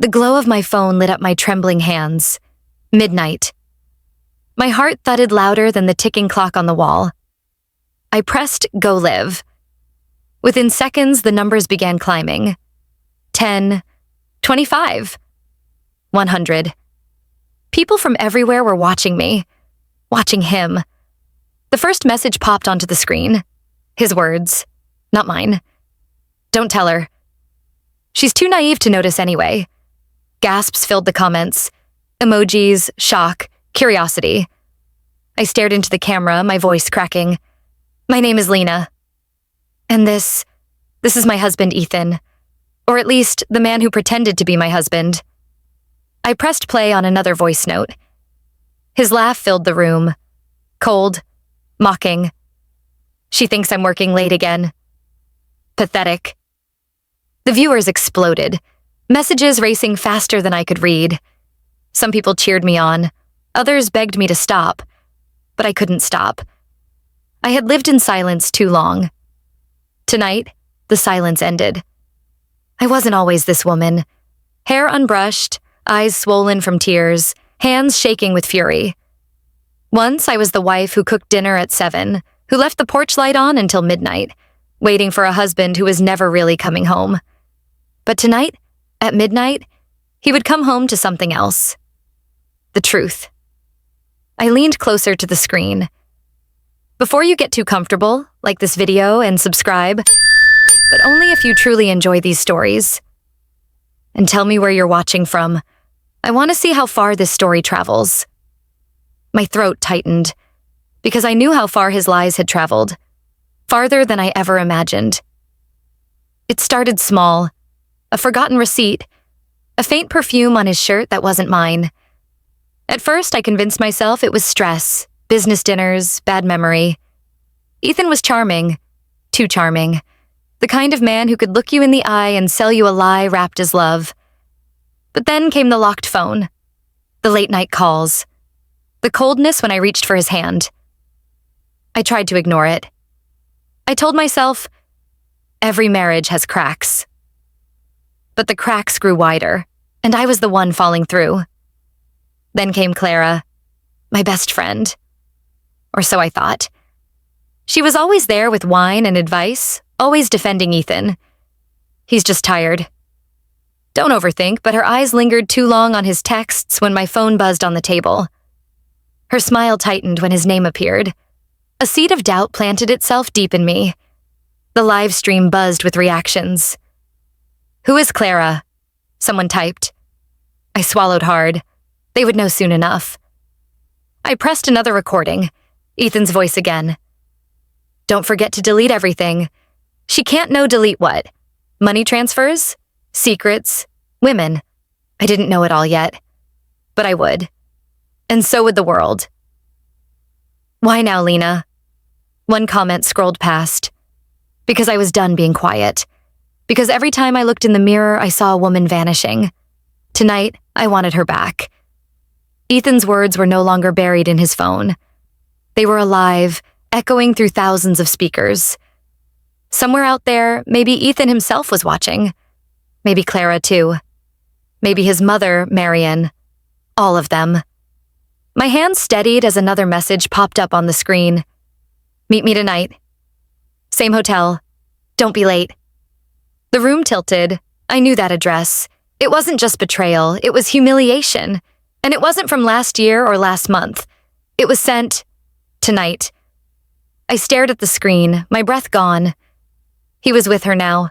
The glow of my phone lit up my trembling hands. Midnight. My heart thudded louder than the ticking clock on the wall. I pressed Go Live. Within seconds, the numbers began climbing. 10, 25, 100. People from everywhere were watching me, watching him. The first message popped onto the screen. His words, not mine. Don't tell her. She's too naive to notice anyway. Gasps filled the comments. Emojis, shock, curiosity. I stared into the camera, my voice cracking. My name is Lena. And this is my husband, Ethan. Or at least, the man who pretended to be my husband. I pressed play on another voice note. His laugh filled the room. Cold, mocking. She thinks I'm working late again. Pathetic. The viewers exploded, messages racing faster than I could read. Some people cheered me on, others begged me to stop, but I couldn't stop. I had lived in silence too long. Tonight, the silence ended. I wasn't always this woman. Hair unbrushed, eyes swollen from tears, hands shaking with fury. Once I was the wife who cooked dinner at 7, who left the porch light on until midnight, waiting for a husband who was never really coming home. But tonight, at midnight, he would come home to something else. The truth. I leaned closer to the screen. Before you get too comfortable, like this video and subscribe, but only if you truly enjoy these stories. And tell me where you're watching from. I want to see how far this story travels. My throat tightened, because I knew how far his lies had traveled, farther than I ever imagined. It started small, a forgotten receipt, a faint perfume on his shirt that wasn't mine. At first, I convinced myself it was stress, business dinners, bad memory. Ethan was charming, too charming, the kind of man who could look you in the eye and sell you a lie wrapped as love. But then came the locked phone, the late-night calls, the coldness when I reached for his hand. I tried to ignore it. I told myself, every marriage has cracks. But the cracks grew wider, and I was the one falling through. Then came Clara, my best friend. Or so I thought. She was always there with wine and advice, always defending Ethan. He's just tired. Don't overthink, but her eyes lingered too long on his texts when my phone buzzed on the table. Her smile tightened when his name appeared. A seed of doubt planted itself deep in me. The live stream buzzed with reactions. Who is Clara? Someone typed. I swallowed hard. They would know soon enough. I pressed another recording. Ethan's voice again. Don't forget to delete everything. She can't know delete what? Money transfers? Secrets? Women? I didn't know it all yet. But I would. And so would the world. Why now, Lena? One comment scrolled past. Because I was done being quiet. Because every time I looked in the mirror, I saw a woman vanishing. Tonight, I wanted her back. Ethan's words were no longer buried in his phone. They were alive, echoing through thousands of speakers. Somewhere out there, maybe Ethan himself was watching. Maybe Clara too. Maybe his mother, Marion. All of them. My hands steadied as another message popped up on the screen. Meet me tonight. Same hotel. Don't be late. The room tilted. I knew that address. It wasn't just betrayal, it was humiliation. And it wasn't from last year or last month. It was sent tonight. I stared at the screen, my breath gone. He was with her now.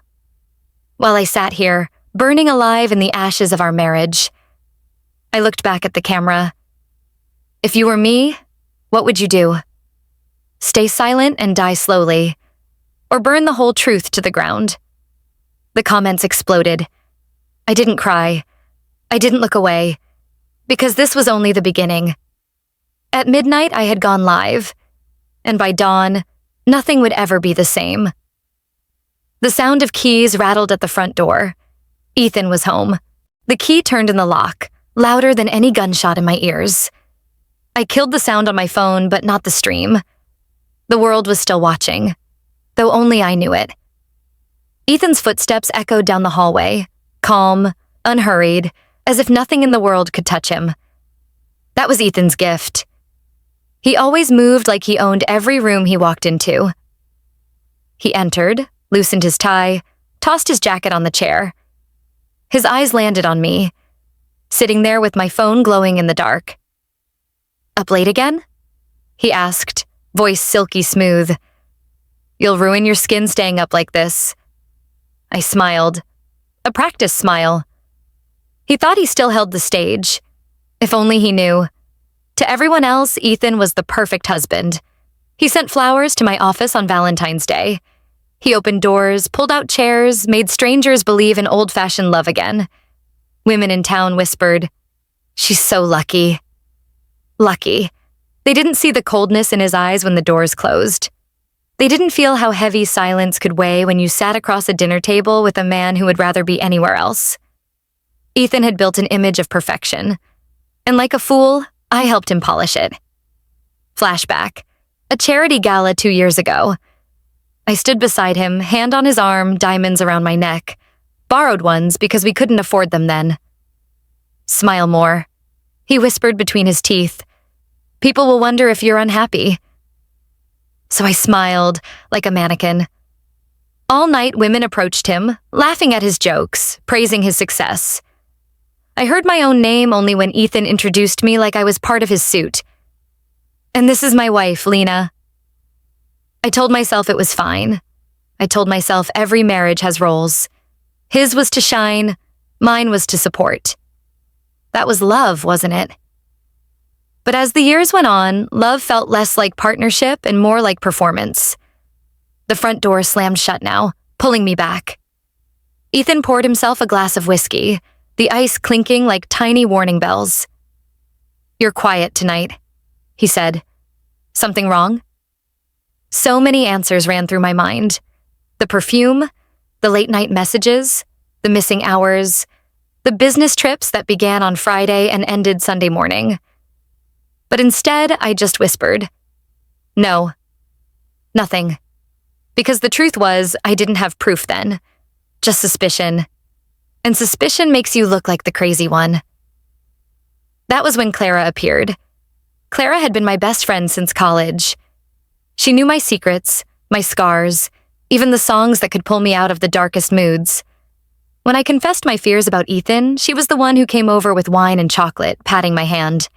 While I sat here, burning alive in the ashes of our marriage. I looked back at the camera. If you were me, what would you do? Stay silent and die slowly, or burn the whole truth to the ground? The comments exploded. I didn't cry. I didn't look away, because this was only the beginning. At midnight, I had gone live, and by dawn, nothing would ever be the same. The sound of keys rattled at the front door. Ethan was home. The key turned in the lock, louder than any gunshot in my ears. I killed the sound on my phone, but not the stream. The world was still watching, though only I knew it. Ethan's footsteps echoed down the hallway, calm, unhurried, as if nothing in the world could touch him. That was Ethan's gift. He always moved like he owned every room he walked into. He entered, loosened his tie, tossed his jacket on the chair. His eyes landed on me, sitting there with my phone glowing in the dark. "Up late again?" he asked, voice silky smooth. "You'll ruin your skin staying up like this." I smiled, a practice smile. He thought he still held the stage. If only he knew. To everyone else, Ethan was the perfect husband. He sent flowers to my office on Valentine's Day. He opened doors, pulled out chairs, made strangers believe in old-fashioned love again. Women in town whispered, "She's so lucky." Lucky. They didn't see the coldness in his eyes when the doors closed. They didn't feel how heavy silence could weigh when you sat across a dinner table with a man who would rather be anywhere else. Ethan had built an image of perfection, and like a fool, I helped him polish it. Flashback. A charity gala 2 years ago. I stood beside him, hand on his arm, diamonds around my neck. Borrowed ones because we couldn't afford them then. "Smile more," he whispered between his teeth. "People will wonder if you're unhappy." So I smiled, like a mannequin. All night, women approached him, laughing at his jokes, praising his success. I heard my own name only when Ethan introduced me like I was part of his suit. "And this is my wife, Lena." I told myself it was fine. I told myself every marriage has roles. His was to shine, mine was to support. That was love, wasn't it? But as the years went on, love felt less like partnership and more like performance. The front door slammed shut now, pulling me back. Ethan poured himself a glass of whiskey, the ice clinking like tiny warning bells. "You're quiet tonight," he said. "Something wrong?" So many answers ran through my mind. The perfume, the late-night messages, the missing hours, the business trips that began on Friday and ended Sunday morning. But instead, I just whispered, "No, nothing." Because the truth was, I didn't have proof then, just suspicion. And suspicion makes you look like the crazy one. That was when Clara appeared. Clara had been my best friend since college. She knew my secrets, my scars, even the songs that could pull me out of the darkest moods. When I confessed my fears about Ethan, she was the one who came over with wine and chocolate, patting my hand.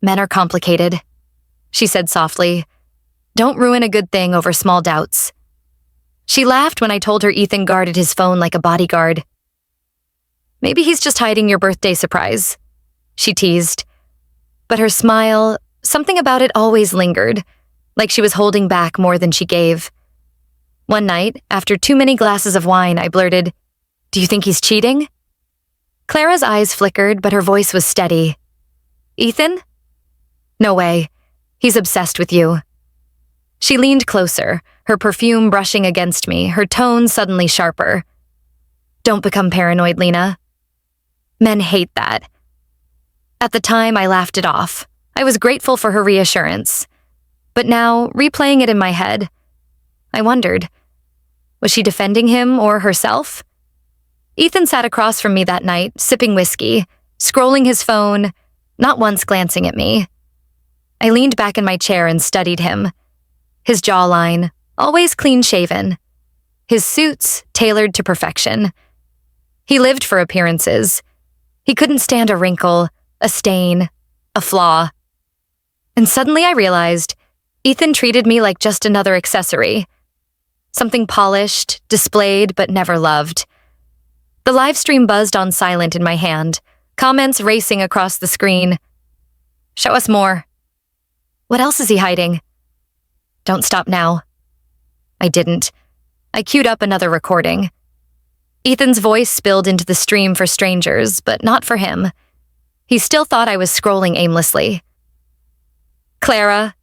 "Men are complicated," she said softly. "Don't ruin a good thing over small doubts." She laughed when I told her Ethan guarded his phone like a bodyguard. "Maybe he's just hiding your birthday surprise," she teased. But her smile, something about it always lingered, like she was holding back more than she gave. One night, after too many glasses of wine, I blurted, "Do you think he's cheating?" Clara's eyes flickered, but her voice was steady. "Ethan? No way. He's obsessed with you." She leaned closer, her perfume brushing against me, her tone suddenly sharper. "Don't become paranoid, Lena. Men hate that." At the time, I laughed it off. I was grateful for her reassurance. But now, replaying it in my head, I wondered, was she defending him or herself? Ethan sat across from me that night, sipping whiskey, scrolling his phone, not once glancing at me. I leaned back in my chair and studied him. His jawline, always clean-shaven. His suits, tailored to perfection. He lived for appearances. He couldn't stand a wrinkle, a stain, a flaw. And suddenly I realized Ethan treated me like just another accessory. Something polished, displayed, but never loved. The livestream buzzed on silent in my hand, comments racing across the screen. "Show us more." "What else is he hiding?" "Don't stop now." I didn't. I queued up another recording. Ethan's voice spilled into the stream for strangers, but not for him. He still thought I was scrolling aimlessly. "Clara,"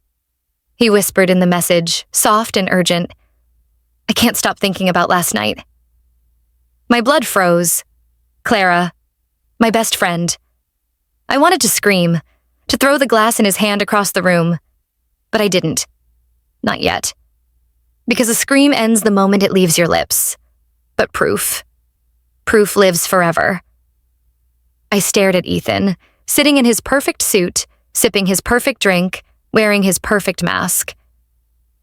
he whispered in the message, soft and urgent. "I can't stop thinking about last night." My blood froze. Clara, my best friend. I wanted to scream, to throw the glass in his hand across the room, but I didn't. Not yet. Because a scream ends the moment it leaves your lips. But proof lives forever. I stared at Ethan, sitting in his perfect suit, sipping his perfect drink, wearing his perfect mask.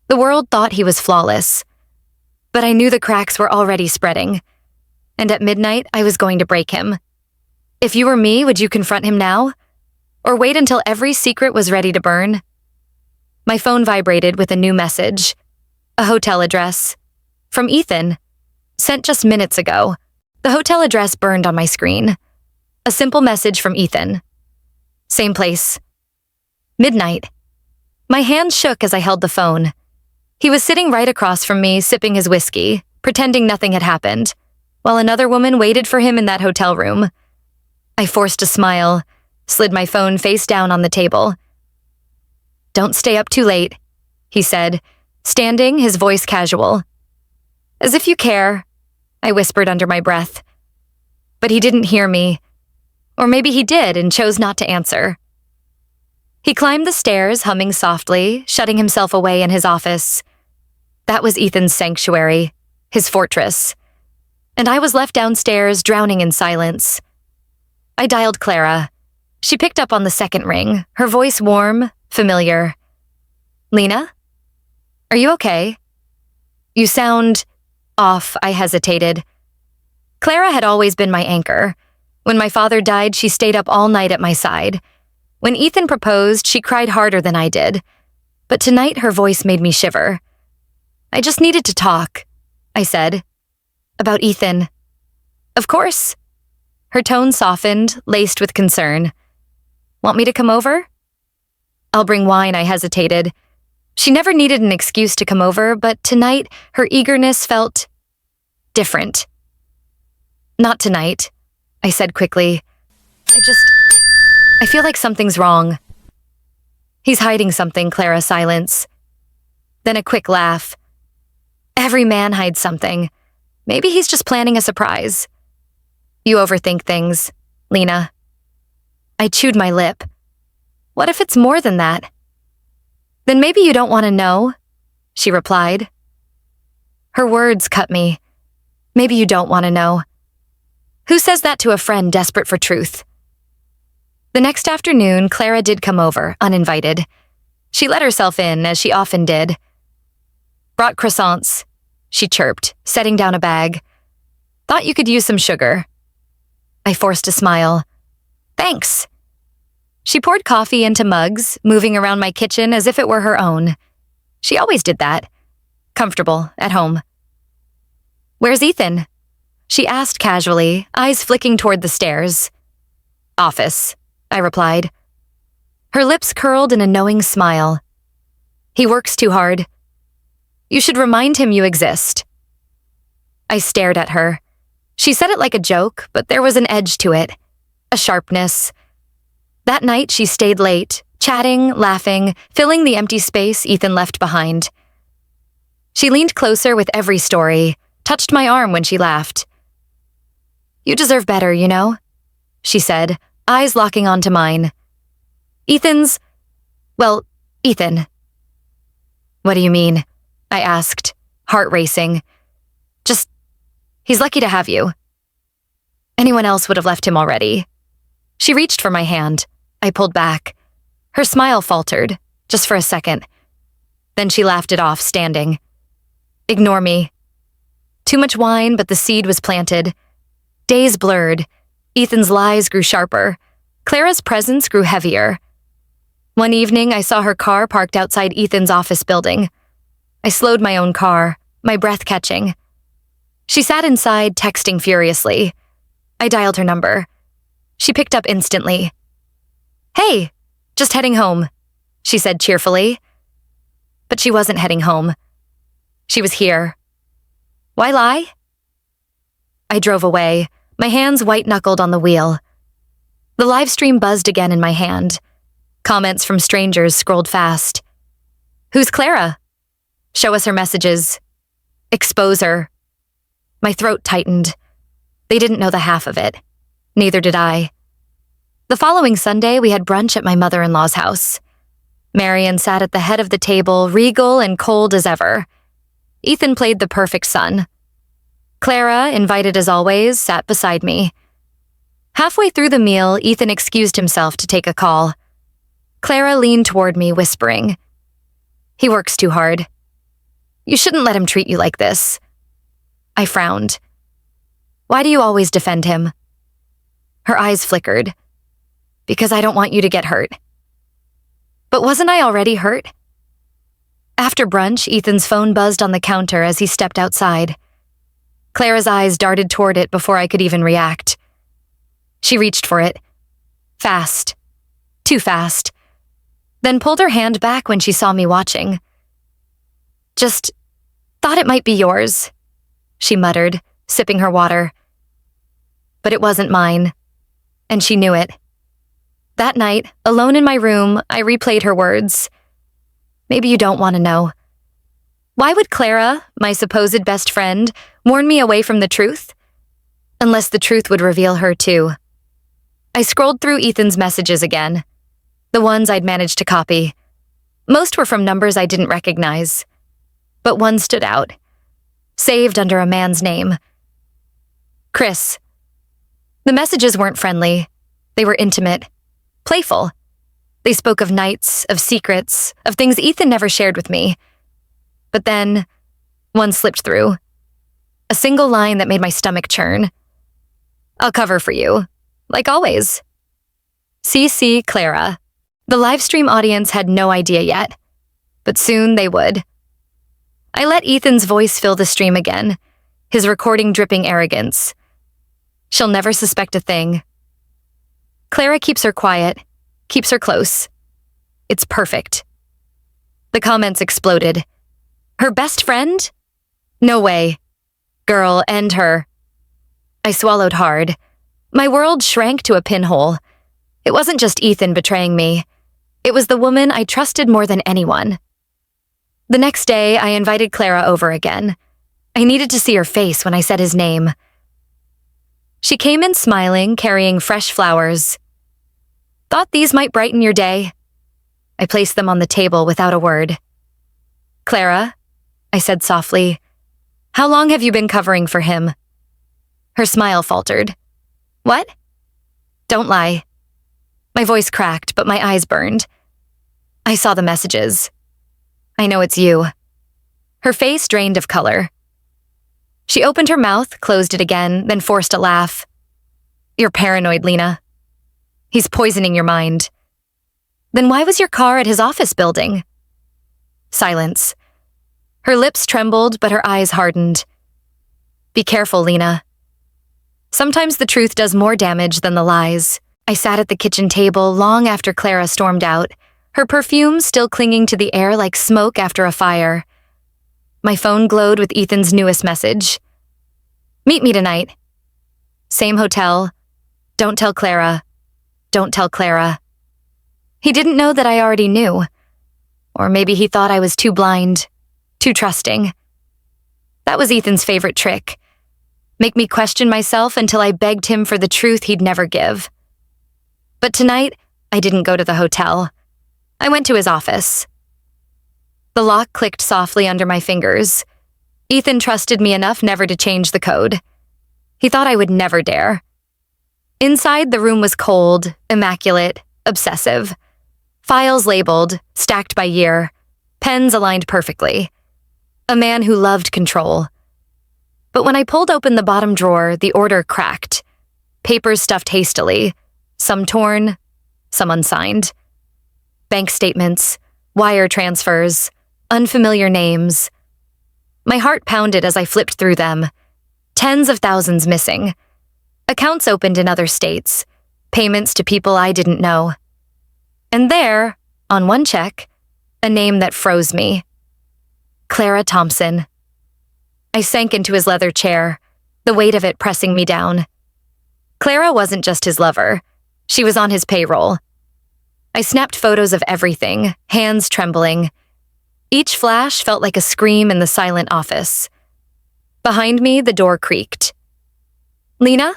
The world thought he was flawless, but I knew the cracks were already spreading, and at midnight I was going to break him. If you were me, would you confront him now? Or wait until every secret was ready to burn? My phone vibrated with a new message. A hotel address. From Ethan. Sent just minutes ago. The hotel address burned on my screen. A simple message from Ethan. Same place. Midnight. My hand shook as I held the phone. He was sitting right across from me, sipping his whiskey, pretending nothing had happened, while another woman waited for him in that hotel room. I forced a smile, slid my phone face down on the table. Don't stay up too late, he said, standing, his voice casual. As if you care, I whispered under my breath. But he didn't hear me. Or maybe he did and chose not to answer. He climbed the stairs, humming softly, shutting himself away in his office. That was Ethan's sanctuary, his fortress. And I was left downstairs, drowning in silence. I dialed Clara. She picked up on the second ring, her voice warm, familiar. Lena? Are you okay? You sound off, I hesitated. Clara had always been my anchor. When my father died, she stayed up all night at my side. When Ethan proposed, she cried harder than I did. But tonight, her voice made me shiver. I just needed to talk, I said. About Ethan. Of course. Her tone softened, laced with concern. Want me to come over? I'll bring wine, I hesitated. She never needed an excuse to come over, but tonight, her eagerness felt different. Not tonight, I said quickly. I feel like something's wrong. He's hiding something, Clara silence. Then a quick laugh. Every man hides something. Maybe he's just planning a surprise. You overthink things, Lena. I chewed my lip. What if it's more than that? Then maybe you don't want to know, she replied. Her words cut me. Maybe you don't want to know. Who says that to a friend desperate for truth? The next afternoon, Clara did come over, uninvited. She let herself in, as she often did. Brought croissants, she chirped, setting down a bag. Thought you could use some sugar. I forced a smile. Thanks. She poured coffee into mugs, moving around my kitchen as if it were her own. She always did that. Comfortable, at home. Where's Ethan? She asked casually, eyes flicking toward the stairs. Office, I replied. Her lips curled in a knowing smile. He works too hard. You should remind him you exist. I stared at her. She said it like a joke, but there was an edge to it, a sharpness. That night she stayed late, chatting, laughing, filling the empty space Ethan left behind. She leaned closer with every story, touched my arm when she laughed. You deserve better, you know, she said, eyes locking onto mine. Ethan. What do you mean? I asked, heart racing. He's lucky to have you. Anyone else would have left him already. She reached for my hand. I pulled back. Her smile faltered, just for a second. Then she laughed it off, standing. Ignore me. Too much wine, but the seed was planted. Days blurred. Ethan's lies grew sharper. Clara's presence grew heavier. One evening, I saw her car parked outside Ethan's office building. I slowed my own car, my breath catching. She sat inside, texting furiously. I dialed her number. She picked up instantly. Hey, just heading home, she said cheerfully. But she wasn't heading home. She was here. Why lie? I drove away, my hands white-knuckled on the wheel. The Livestream buzzed again in my hand. Comments from strangers scrolled fast. Who's Clara? Show us her messages. Expose her. My throat tightened. They didn't know the half of it. Neither did I. The following Sunday, we had brunch at my mother-in-law's house. Marian sat at the head of the table, regal and cold as ever. Ethan played the perfect son. Clara, invited as always, sat beside me. Halfway through the meal, Ethan excused himself to take a call. Clara leaned toward me, whispering, "He works too hard. You shouldn't let him treat you like this." I frowned. "Why do you always defend him?" Her eyes flickered. "Because I don't want you to get hurt." But wasn't I already hurt? After brunch, Ethan's phone buzzed on the counter as he stepped outside. Clara's eyes darted toward it before I could even react. She reached for it. Fast. Too fast. Then pulled her hand back when she saw me watching. "Just thought it might be yours," she muttered, sipping her water. But it wasn't mine, and she knew it. That night, alone in my room, I replayed her words. Maybe you don't want to know. Why would Clara, my supposed best friend, warn me away from the truth? Unless the truth would reveal her too. I scrolled through Ethan's messages again, the ones I'd managed to copy. Most were from numbers I didn't recognize, but one stood out, saved under a man's name. Chris. The messages weren't friendly. They were intimate, playful. They spoke of nights, of secrets, of things Ethan never shared with me. But then, one slipped through. A single line that made my stomach churn. "I'll cover for you, like always. CC Clara." The livestream audience had no idea yet, but soon they would. I let Ethan's voice fill the stream again, his recording dripping arrogance. She'll never suspect a thing. Clara keeps her quiet, keeps her close. It's perfect. The comments exploded. Her best friend? No way. Girl, end her. I swallowed hard. My world shrank to a pinhole. It wasn't just Ethan betraying me. It was the woman I trusted more than anyone. The next day, I invited Clara over again. I needed to see her face when I said his name. She came in smiling, carrying fresh flowers. "Thought these might brighten your day." I placed them on the table without a word. "Clara," I said softly, "how long have you been covering for him?" Her smile faltered. "What?" "Don't lie." My voice cracked, but my eyes burned. "I saw the messages. I know it's you." Her face drained of color. She opened her mouth, closed it again, then forced a laugh. "You're paranoid, Lena. He's poisoning your mind." "Then why was your car at his office building?" Silence. Her lips trembled, but her eyes hardened. "Be careful, Lena. Sometimes the truth does more damage than the lies." I sat at the kitchen table long after Clara stormed out, her perfume still clinging to the air like smoke after a fire. My phone glowed with Ethan's newest message. "Meet me tonight. Same hotel. Don't tell Clara. Don't tell Clara." He didn't know that I already knew. Or maybe he thought I was too blind, too trusting. That was Ethan's favorite trick. Make me question myself until I begged him for the truth he'd never give. But tonight, I didn't go to the hotel. I went to his office. The lock clicked softly under my fingers. Ethan trusted me enough never to change the code. He thought I would never dare. Inside, the room was cold, immaculate, obsessive. Files labeled, stacked by year, pens aligned perfectly. A man who loved control. But when I pulled open the bottom drawer, the order cracked. Papers stuffed hastily, some torn, some unsigned. Bank statements, wire transfers, unfamiliar names. My heart pounded as I flipped through them. Tens of thousands missing. Accounts opened in other states. Payments to people I didn't know. And there, on one check, a name that froze me. Clara Thompson. I sank into his leather chair, the weight of it pressing me down. Clara wasn't just his lover. She was on his payroll. I snapped photos of everything, hands trembling. Each flash felt like a scream in the silent office. Behind me, the door creaked. "Lena?"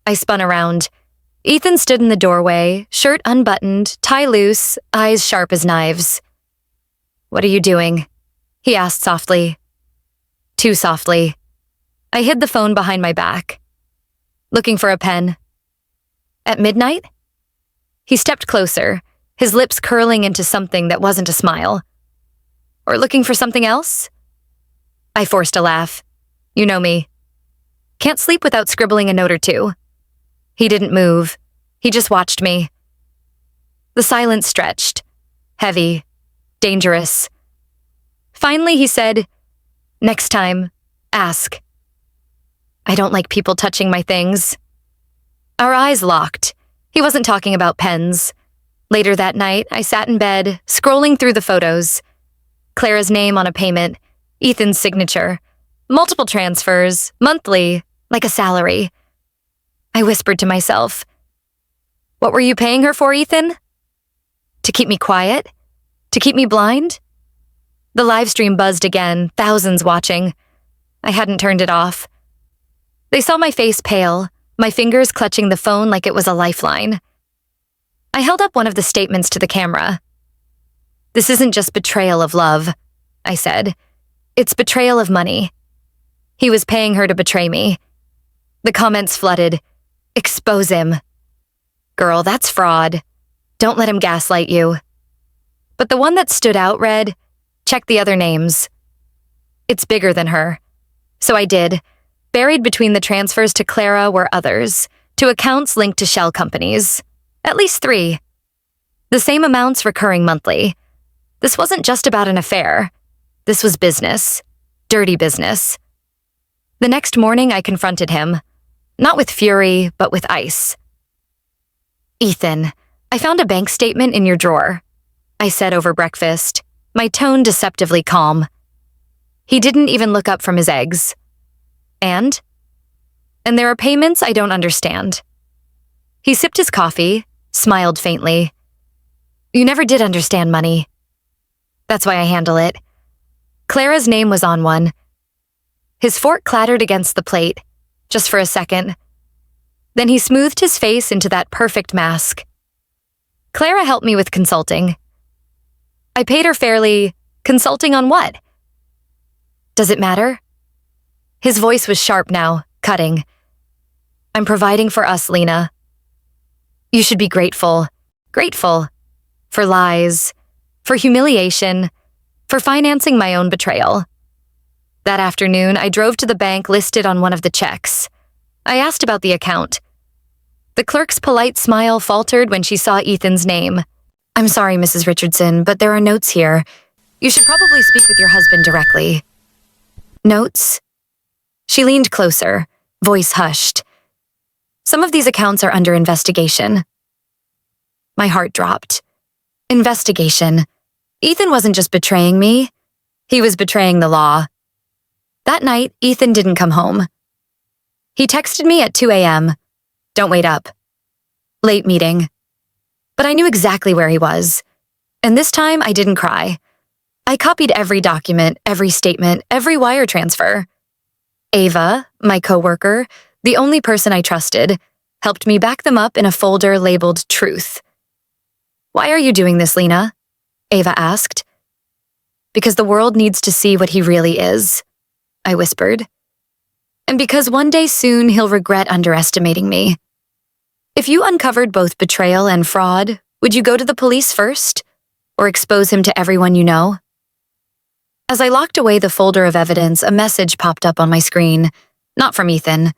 I spun around. Ethan stood in the doorway, shirt unbuttoned, tie loose, eyes sharp as knives. "What are you doing?" he asked softly. Too softly. I hid the phone behind my back. "Looking for a pen." At midnight? He stepped closer, his lips curling into something that wasn't a smile. Or looking for something else? I forced a laugh. You know me. Can't sleep without scribbling a note or two. He didn't move. He just watched me. The silence stretched. Heavy. Dangerous. Finally, he said, "Next time, ask." I don't like people touching my things. Our eyes locked. He wasn't talking about pens. Later that night, I sat in bed, scrolling through the photos. Clara's name on a payment, Ethan's signature, multiple transfers, monthly, like a salary. I whispered to myself, "What were you paying her for, Ethan? To keep me quiet? To keep me blind?" The livestream buzzed again, thousands watching. I hadn't turned it off. They saw my face pale, my fingers clutching the phone like it was a lifeline. I held up one of the statements to the camera. "This isn't just betrayal of love," I said. "It's betrayal of money." He was paying her to betray me. The comments flooded. "Expose him." "Girl, that's fraud. Don't let him gaslight you." But the one that stood out read, "Check the other names." It's bigger than her. So I did. Buried between the transfers to Clara were others, to accounts linked to shell companies. At least 3. The same amounts recurring monthly. This wasn't just about an affair. This was business. Dirty business. The next morning, I confronted him. Not with fury, but with ice. "Ethan, I found a bank statement in your drawer," I said over breakfast, my tone deceptively calm. He didn't even look up from his eggs. And there are payments I don't understand. He sipped his coffee, smiled faintly. "You never did understand money. That's why I handle it." Clara's name was on one. His fork clattered against the plate, just for a second. Then he smoothed his face into that perfect mask. "Clara helped me with consulting." I paid her fairly. Consulting on what? "Does it matter?" His voice was sharp now, cutting. "I'm providing for us, Lena. You should be grateful. Grateful. For lies. For humiliation. For financing my own betrayal." That afternoon, I drove to the bank listed on one of the checks. I asked about the account. The clerk's polite smile faltered when she saw Ethan's name. "I'm sorry, Mrs. Richardson, but there are notes here. You should probably speak with your husband directly." "Notes?" She leaned closer, voice hushed. "Some of these accounts are under investigation." My heart dropped. Investigation. Ethan wasn't just betraying me. He was betraying the law. That night, Ethan didn't come home. He texted me at 2 a.m. "Don't wait up." Late meeting. But I knew exactly where he was. And this time, I didn't cry. I copied every document, every statement, every wire transfer. Ava, my coworker, the only person I trusted, helped me back them up in a folder labeled Truth. "Why are you doing this, Lena?" Ava asked. "Because the world needs to see what he really is," I whispered. "And because one day soon he'll regret underestimating me." If you uncovered both betrayal and fraud, would you go to the police first? Or expose him to everyone you know? As I locked away the folder of evidence, a message popped up on my screen. Not from Ethan.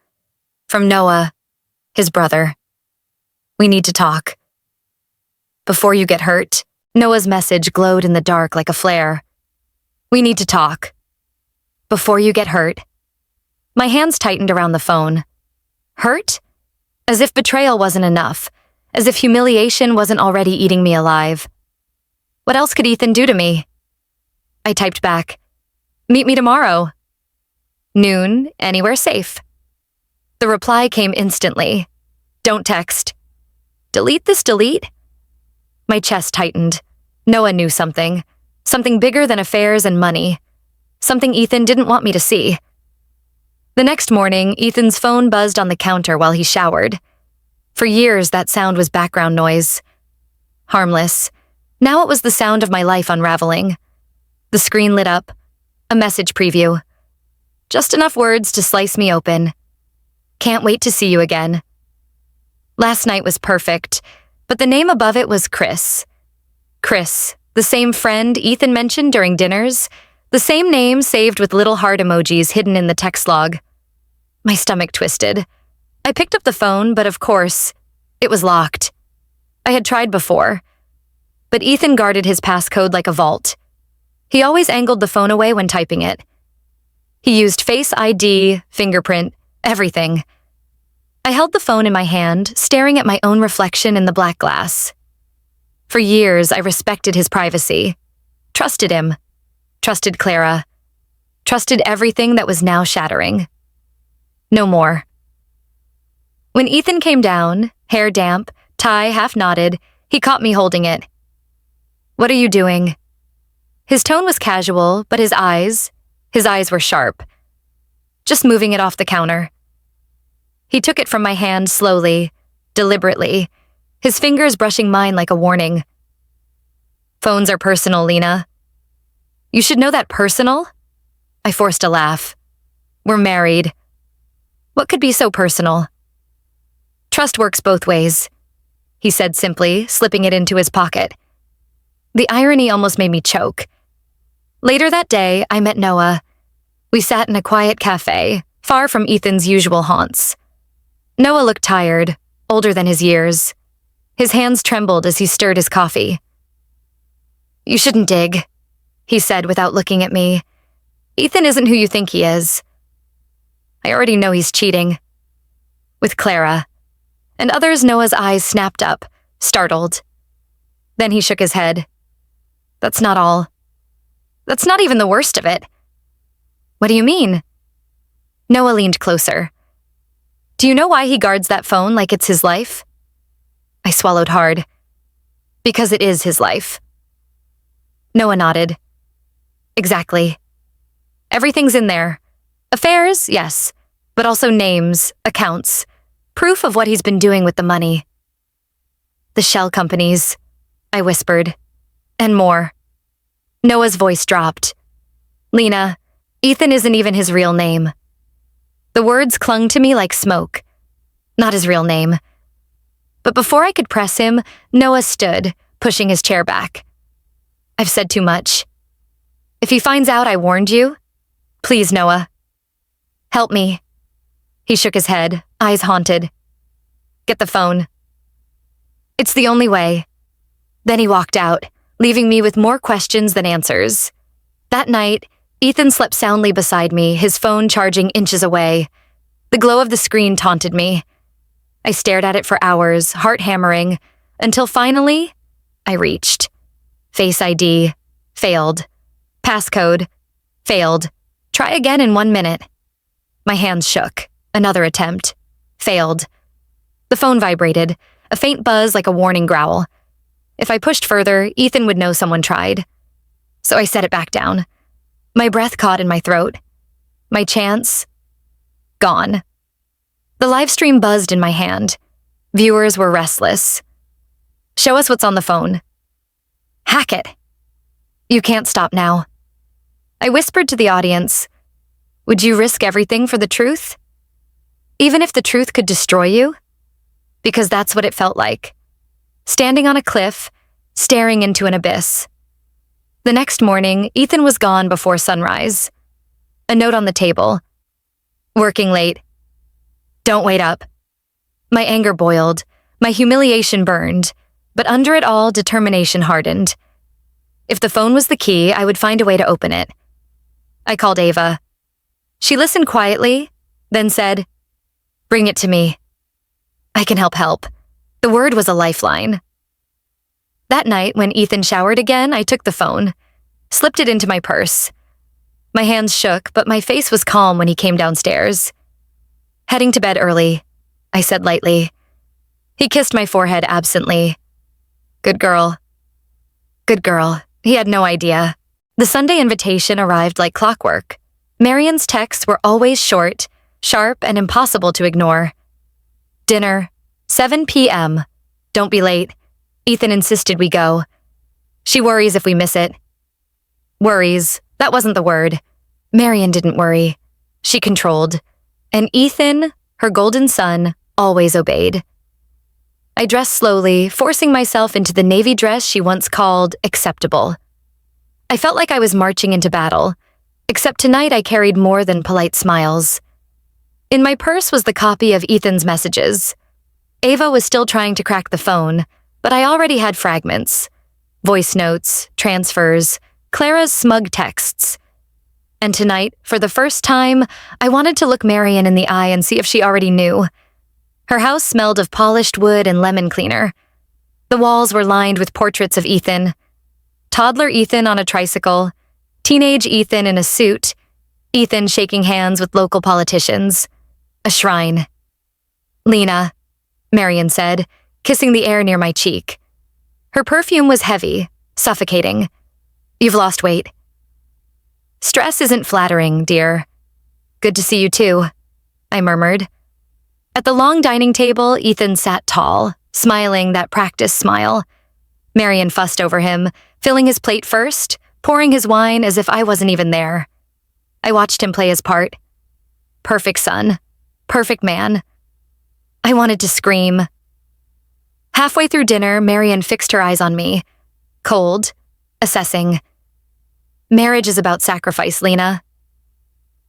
From Noah, his brother. "We need to talk." "Before you get hurt," Noah's message glowed in the dark like a flare. "We need to talk. Before you get hurt." My hands tightened around the phone. Hurt? As if betrayal wasn't enough. As if humiliation wasn't already eating me alive. What else could Ethan do to me? I typed back, "Meet me tomorrow. Noon, anywhere safe." The reply came instantly. "Don't text." Delete this delete? My chest tightened. Noah knew something. Something bigger than affairs and money. Something Ethan didn't want me to see. The next morning, Ethan's phone buzzed on the counter while he showered. For years, that sound was background noise. Harmless. Now it was the sound of my life unraveling. The screen lit up. A message preview. Just enough words to slice me open. "Can't wait to see you again. Last night was perfect, but the name above it was Chris. Chris, the same friend Ethan mentioned during dinners, the same name saved with little heart emojis hidden in the text log. My stomach twisted. I picked up the phone, but of course, it was locked. I had tried before, but Ethan guarded his passcode like a vault. He always angled the phone away when typing it. He used Face ID, fingerprint, everything. I held the phone in my hand, staring at my own reflection in the black glass. For years, I respected his privacy, trusted him, trusted Clara, trusted everything that was now shattering. No more. When Ethan came down, hair damp, tie half knotted, he caught me holding it. "What are you doing?" His tone was casual, but his eyes were sharp. "Just moving it off the counter." He took it from my hand slowly, deliberately, his fingers brushing mine like a warning. "Phones are personal, Lena." "You should know that personal?" I forced a laugh. "We're married. What could be so personal?" "Trust works both ways," he said simply, slipping it into his pocket. The irony almost made me choke. Later that day, I met Noah. We sat in a quiet cafe, far from Ethan's usual haunts. Noah looked tired, older than his years. His hands trembled as he stirred his coffee. "You shouldn't dig," he said without looking at me. "Ethan isn't who you think he is. I already know he's cheating. With Clara." And others, Noah's eyes snapped up, startled. Then he shook his head. "That's not all. That's not even the worst of it." "What do you mean?" Noah leaned closer. "Do you know why he guards that phone like it's his life?" I swallowed hard. "Because it is his life." Noah nodded. "Exactly. Everything's in there. Affairs, yes, but also names, accounts, proof of what he's been doing with the money." "The shell companies," I whispered. "And more." Noah's voice dropped. "Lena, Ethan isn't even his real name." The words clung to me like smoke. Not his real name. But before I could press him, Noah stood, pushing his chair back. "I've said too much. If he finds out I warned you, please, Noah. Help me." He shook his head, eyes haunted. "Get the phone." "It's the only way." Then he walked out, leaving me with more questions than answers. That night, Ethan slept soundly beside me, his phone charging inches away. The glow of the screen taunted me. I stared at it for hours, heart hammering, until finally, I reached. Face ID, failed. Passcode, failed. Try again in 1 minute. My hands shook. Another attempt. Failed. The phone vibrated, a faint buzz like a warning growl. If I pushed further, Ethan would know someone tried. So I set it back down. My breath caught in my throat. My chance, gone. The livestream buzzed in my hand. Viewers were restless. "Show us what's on the phone." "Hack it." "You can't stop now." I whispered to the audience, "Would you risk everything for the truth? Even if the truth could destroy you?" Because that's what it felt like. Standing on a cliff, staring into an abyss. The next morning, Ethan was gone before sunrise. A note on the table. "Working late. Don't wait up." My anger boiled, my humiliation burned, but under it all, determination hardened. If the phone was the key, I would find a way to open it. I called Ava. She listened quietly, then said, "Bring it to me. I can help." The word was a lifeline. That night, when Ethan showered again, I took the phone, slipped it into my purse. My hands shook, but my face was calm when he came downstairs. "Heading to bed early," I said lightly. He kissed my forehead absently. "Good girl." Good girl. He had no idea. The Sunday invitation arrived like clockwork. Marion's texts were always short, sharp, and impossible to ignore. "Dinner, 7 p.m. Don't be late. Ethan insisted we go. She worries if we miss it." Worries, that wasn't the word. Marion didn't worry. She controlled. And Ethan, her golden son, always obeyed. I dressed slowly, forcing myself into the navy dress she once called acceptable. I felt like I was marching into battle, except tonight I carried more than polite smiles. In my purse was the copy of Ethan's messages. Ava was still trying to crack the phone, but I already had fragments. Voice notes, transfers, Clara's smug texts. And tonight, for the first time, I wanted to look Marian in the eye and see if she already knew. Her house smelled of polished wood and lemon cleaner. The walls were lined with portraits of Ethan. Toddler Ethan on a tricycle, teenage Ethan in a suit, Ethan shaking hands with local politicians. A shrine. "Lena," Marian said, kissing the air near my cheek. Her perfume was heavy, suffocating. "You've lost weight." "Stress isn't flattering, dear." "Good to see you too," I murmured. At the long dining table, Ethan sat tall, smiling that practiced smile. Marian fussed over him, filling his plate first, pouring his wine as if I wasn't even there. I watched him play his part. Perfect son. Perfect man. I wanted to scream. Halfway through dinner, Marian fixed her eyes on me. Cold. Assessing. "Marriage is about sacrifice, Lena."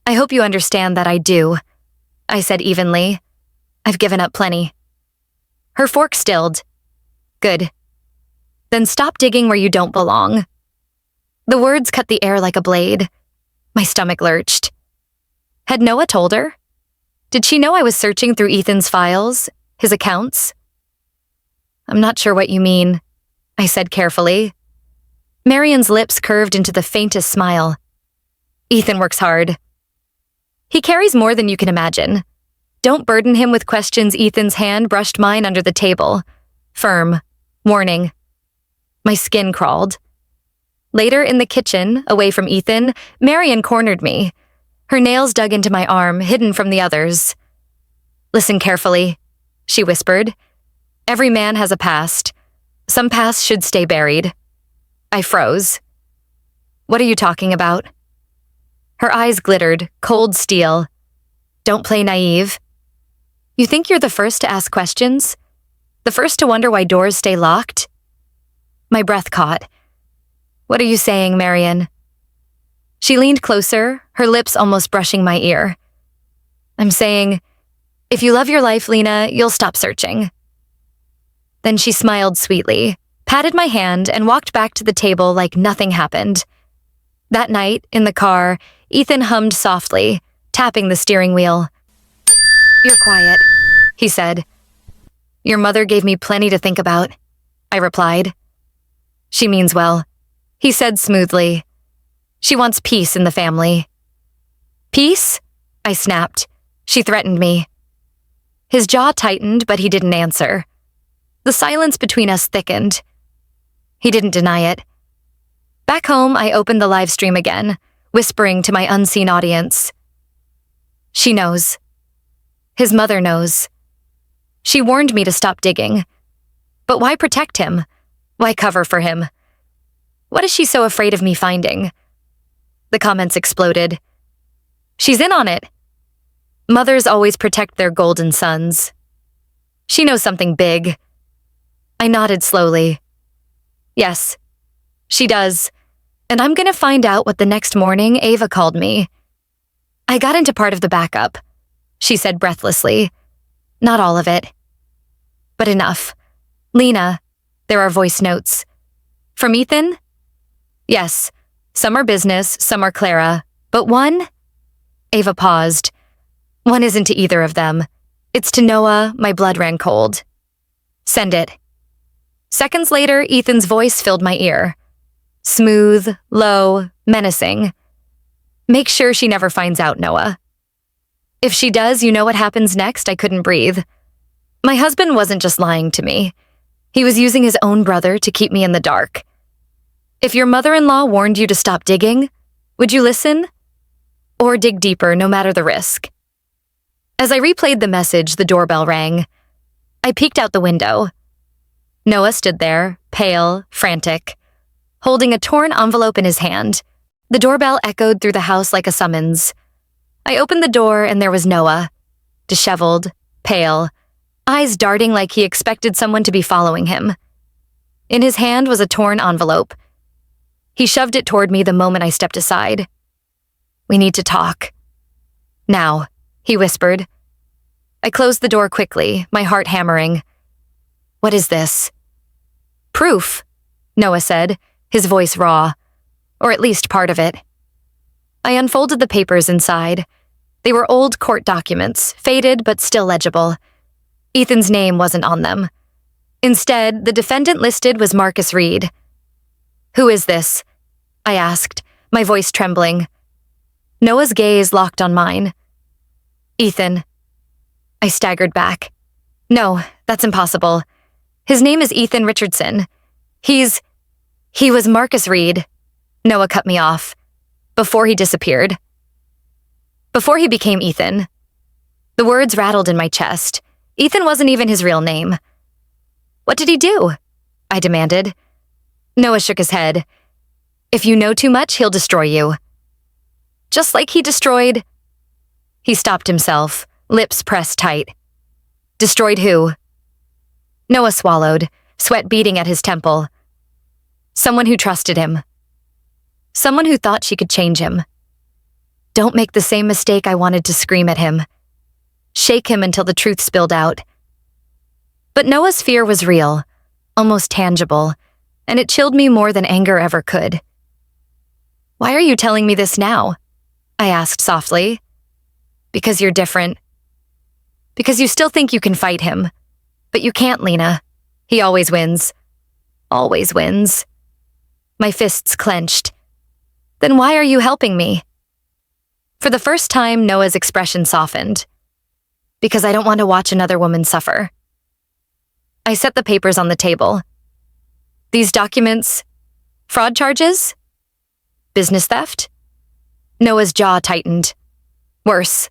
"I hope you understand that I do," I said evenly. "I've given up plenty." Her fork stilled. "Good. Then stop digging where you don't belong." The words cut the air like a blade. My stomach lurched. Had Noah told her? Did she know I was searching through Ethan's files, his accounts? "I'm not sure what you mean," I said carefully. Marian's lips curved into the faintest smile. "Ethan works hard. He carries more than you can imagine. Don't burden him with questions." Ethan's hand brushed mine under the table. Firm. Warning. My skin crawled. Later in the kitchen, away from Ethan, Marian cornered me. Her nails dug into my arm, hidden from the others. "Listen carefully," she whispered. "Every man has a past. Some pasts should stay buried." I froze. "What are you talking about?" Her eyes glittered, cold steel. "Don't play naive. You think you're the first to ask questions? The first to wonder why doors stay locked?" My breath caught. "What are you saying, Marian?" She leaned closer, her lips almost brushing my ear. "I'm saying, if you love your life, Lena, you'll stop searching." Then she smiled sweetly, patted my hand, and walked back to the table like nothing happened. That night, in the car, Ethan hummed softly, tapping the steering wheel. "You're quiet," he said. "Your mother gave me plenty to think about," I replied. "She means well," he said smoothly. "She wants peace in the family." "Peace?" I snapped. She threatened me. His jaw tightened, but he didn't answer. The silence between us thickened. He didn't deny it. Back home, I opened the Livestream again, whispering to my unseen audience. She knows. His mother knows. She warned me to stop digging. But why protect him? Why cover for him? What is she so afraid of me finding? The comments exploded. "She's in on it." Mothers always protect their golden sons. She knows something big. I nodded slowly. Yes, she does. And I'm gonna find out what the next morning Ava called me. "I got into part of the backup," she said breathlessly. "Not all of it. But enough. Lena, there are voice notes. From Ethan? Yes. Some are business, some are Clara. But one?" Ava paused. "One isn't to either of them. It's to Noah." My blood ran cold. "Send it." Seconds later, Ethan's voice filled my ear. Smooth, low, menacing. "Make sure she never finds out, Noah." "If she does, you know what happens next?" I couldn't breathe. My husband wasn't just lying to me. He was using his own brother to keep me in the dark. If your mother-in-law warned you to stop digging, would you listen? Or dig deeper, no matter the risk? As I replayed the message, the doorbell rang. I peeked out the window. Noah stood there, pale, frantic, holding a torn envelope in his hand. The doorbell echoed through the house like a summons. I opened the door and there was Noah, disheveled, pale, eyes darting like he expected someone to be following him. In his hand was a torn envelope. He shoved it toward me the moment I stepped aside. "We need to talk." "Now," he whispered. I closed the door quickly, my heart hammering. "What is this?" "Proof," Noah said, his voice raw, or at least part of it. I unfolded the papers inside. They were old court documents, faded but still legible. Ethan's name wasn't on them. Instead, the defendant listed was Marcus Reed. "Who is this?" I asked, my voice trembling. Noah's gaze locked on mine. "Ethan." I staggered back. "No, that's impossible. His name is Ethan Richardson. He was Marcus Reed." Noah cut me off. "Before he disappeared. Before he became Ethan." The words rattled in my chest. Ethan wasn't even his real name. "What did he do?" I demanded. Noah shook his head. "If you know too much, he'll destroy you." "Just like he destroyed—" He stopped himself, lips pressed tight. "Destroyed who?" Noah swallowed, sweat beating at his temple. "Someone who trusted him. Someone who thought she could change him. Don't make the same mistake." I wanted to scream at him. Shake him until the truth spilled out. But Noah's fear was real, almost tangible, and it chilled me more than anger ever could. "Why are you telling me this now?" I asked softly. "Because you're different. Because you still think you can fight him. But you can't, Lena. He always wins. Always wins." My fists clenched. "Then why are you helping me?" For the first time, Noah's expression softened. "Because I don't want to watch another woman suffer." I set the papers on the table. "These documents, fraud charges? Business theft?" Noah's jaw tightened. "Worse.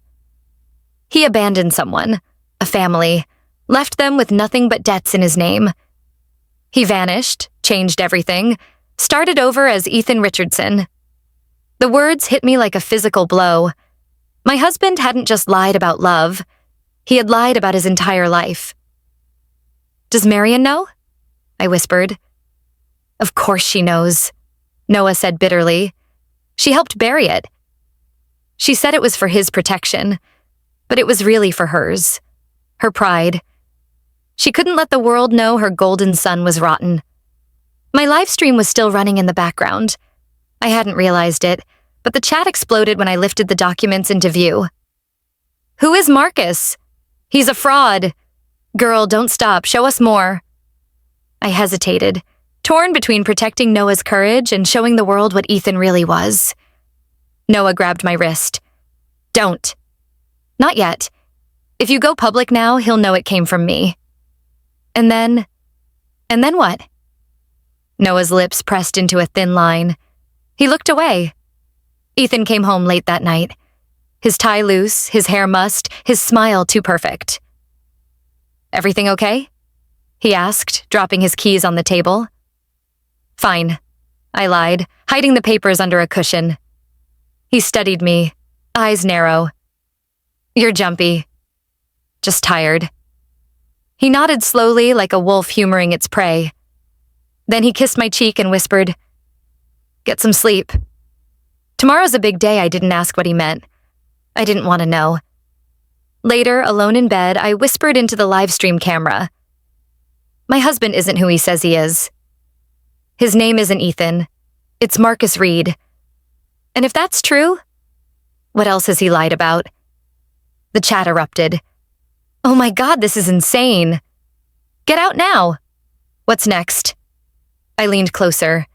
He abandoned someone, a family, left them with nothing but debts in his name. He vanished, changed everything, started over as Ethan Richardson." The words hit me like a physical blow. My husband hadn't just lied about love. He had lied about his entire life. "Does Marion know?" I whispered. "Of course she knows," Noah said bitterly. "She helped bury it. She said it was for his protection, but it was really for hers. Her pride. She couldn't let the world know her golden son was rotten." My live stream was still running in the background. I hadn't realized it, but the chat exploded when I lifted the documents into view. "Who is Marcus? He's a fraud. Girl, don't stop. Show us more." I hesitated, torn between protecting Noah's courage and showing the world what Ethan really was. Noah grabbed my wrist. "Don't." "Not yet. If you go public now, he'll know it came from me." And then what?" Noah's lips pressed into a thin line. He looked away. Ethan came home late that night. His tie loose, his hair mussed, his smile too perfect. "Everything okay?" he asked, dropping his keys on the table. "Fine," I lied, hiding the papers under a cushion. He studied me, eyes narrow. "You're jumpy." "Just tired." He nodded slowly like a wolf humoring its prey. Then he kissed my cheek and whispered, "Get some sleep." Tomorrow's a big day. I didn't ask what he meant. I didn't want to know. Later, alone in bed, I whispered into the livestream camera. "My husband isn't who he says he is. His name isn't Ethan. It's Marcus Reed. And if that's true, what else has he lied about?" The chat erupted. "Oh my God, this is insane. Get out now. What's next?" I leaned closer.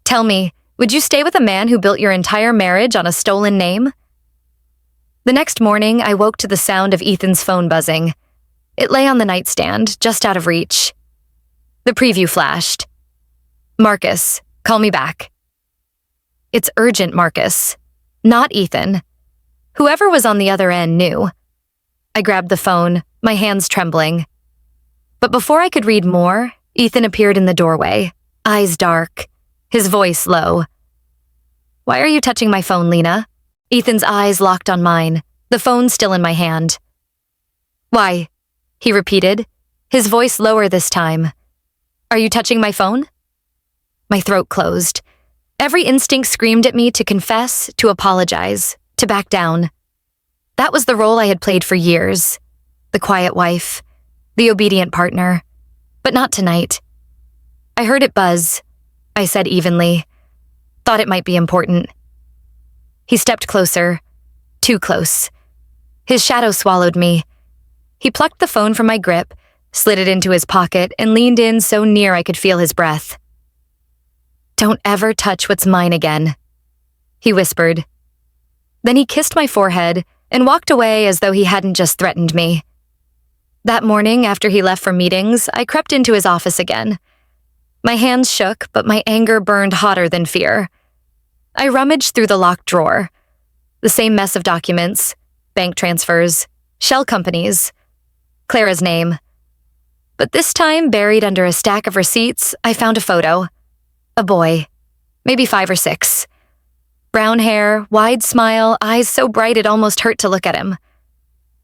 "Tell me, would you stay with a man who built your entire marriage on a stolen name?" The next morning, I woke to the sound of Ethan's phone buzzing. It lay on the nightstand, just out of reach. The preview flashed. "Marcus, call me back." "It's urgent, Marcus. Not Ethan." Whoever was on the other end knew. I grabbed the phone, my hands trembling. But before I could read more, Ethan appeared in the doorway, eyes dark, his voice low. "Why are you touching my phone, Lena?" Ethan's eyes locked on mine, the phone still in my hand. "Why? he repeated, his voice lower this time. Are you touching my phone? My throat closed. Every instinct screamed at me to confess, to apologize, to back down. That was the role I had played for years. The quiet wife, the obedient partner. But not tonight. I heard it buzz, I said evenly. Thought it might be important. He stepped closer. Too close. His shadow swallowed me. He plucked the phone from my grip, slid it into his pocket, and leaned in so near I could feel his breath. Don't ever touch what's mine again, he whispered. Then he kissed my forehead and walked away as though he hadn't just threatened me. That morning, after he left for meetings, I crept into his office again. My hands shook, but my anger burned hotter than fear. I rummaged through the locked drawer. The same mess of documents, bank transfers, shell companies, Clara's name. But this time, buried under a stack of receipts, I found a photo. A boy, maybe 5 or 6. Brown hair, wide smile, eyes so bright it almost hurt to look at him.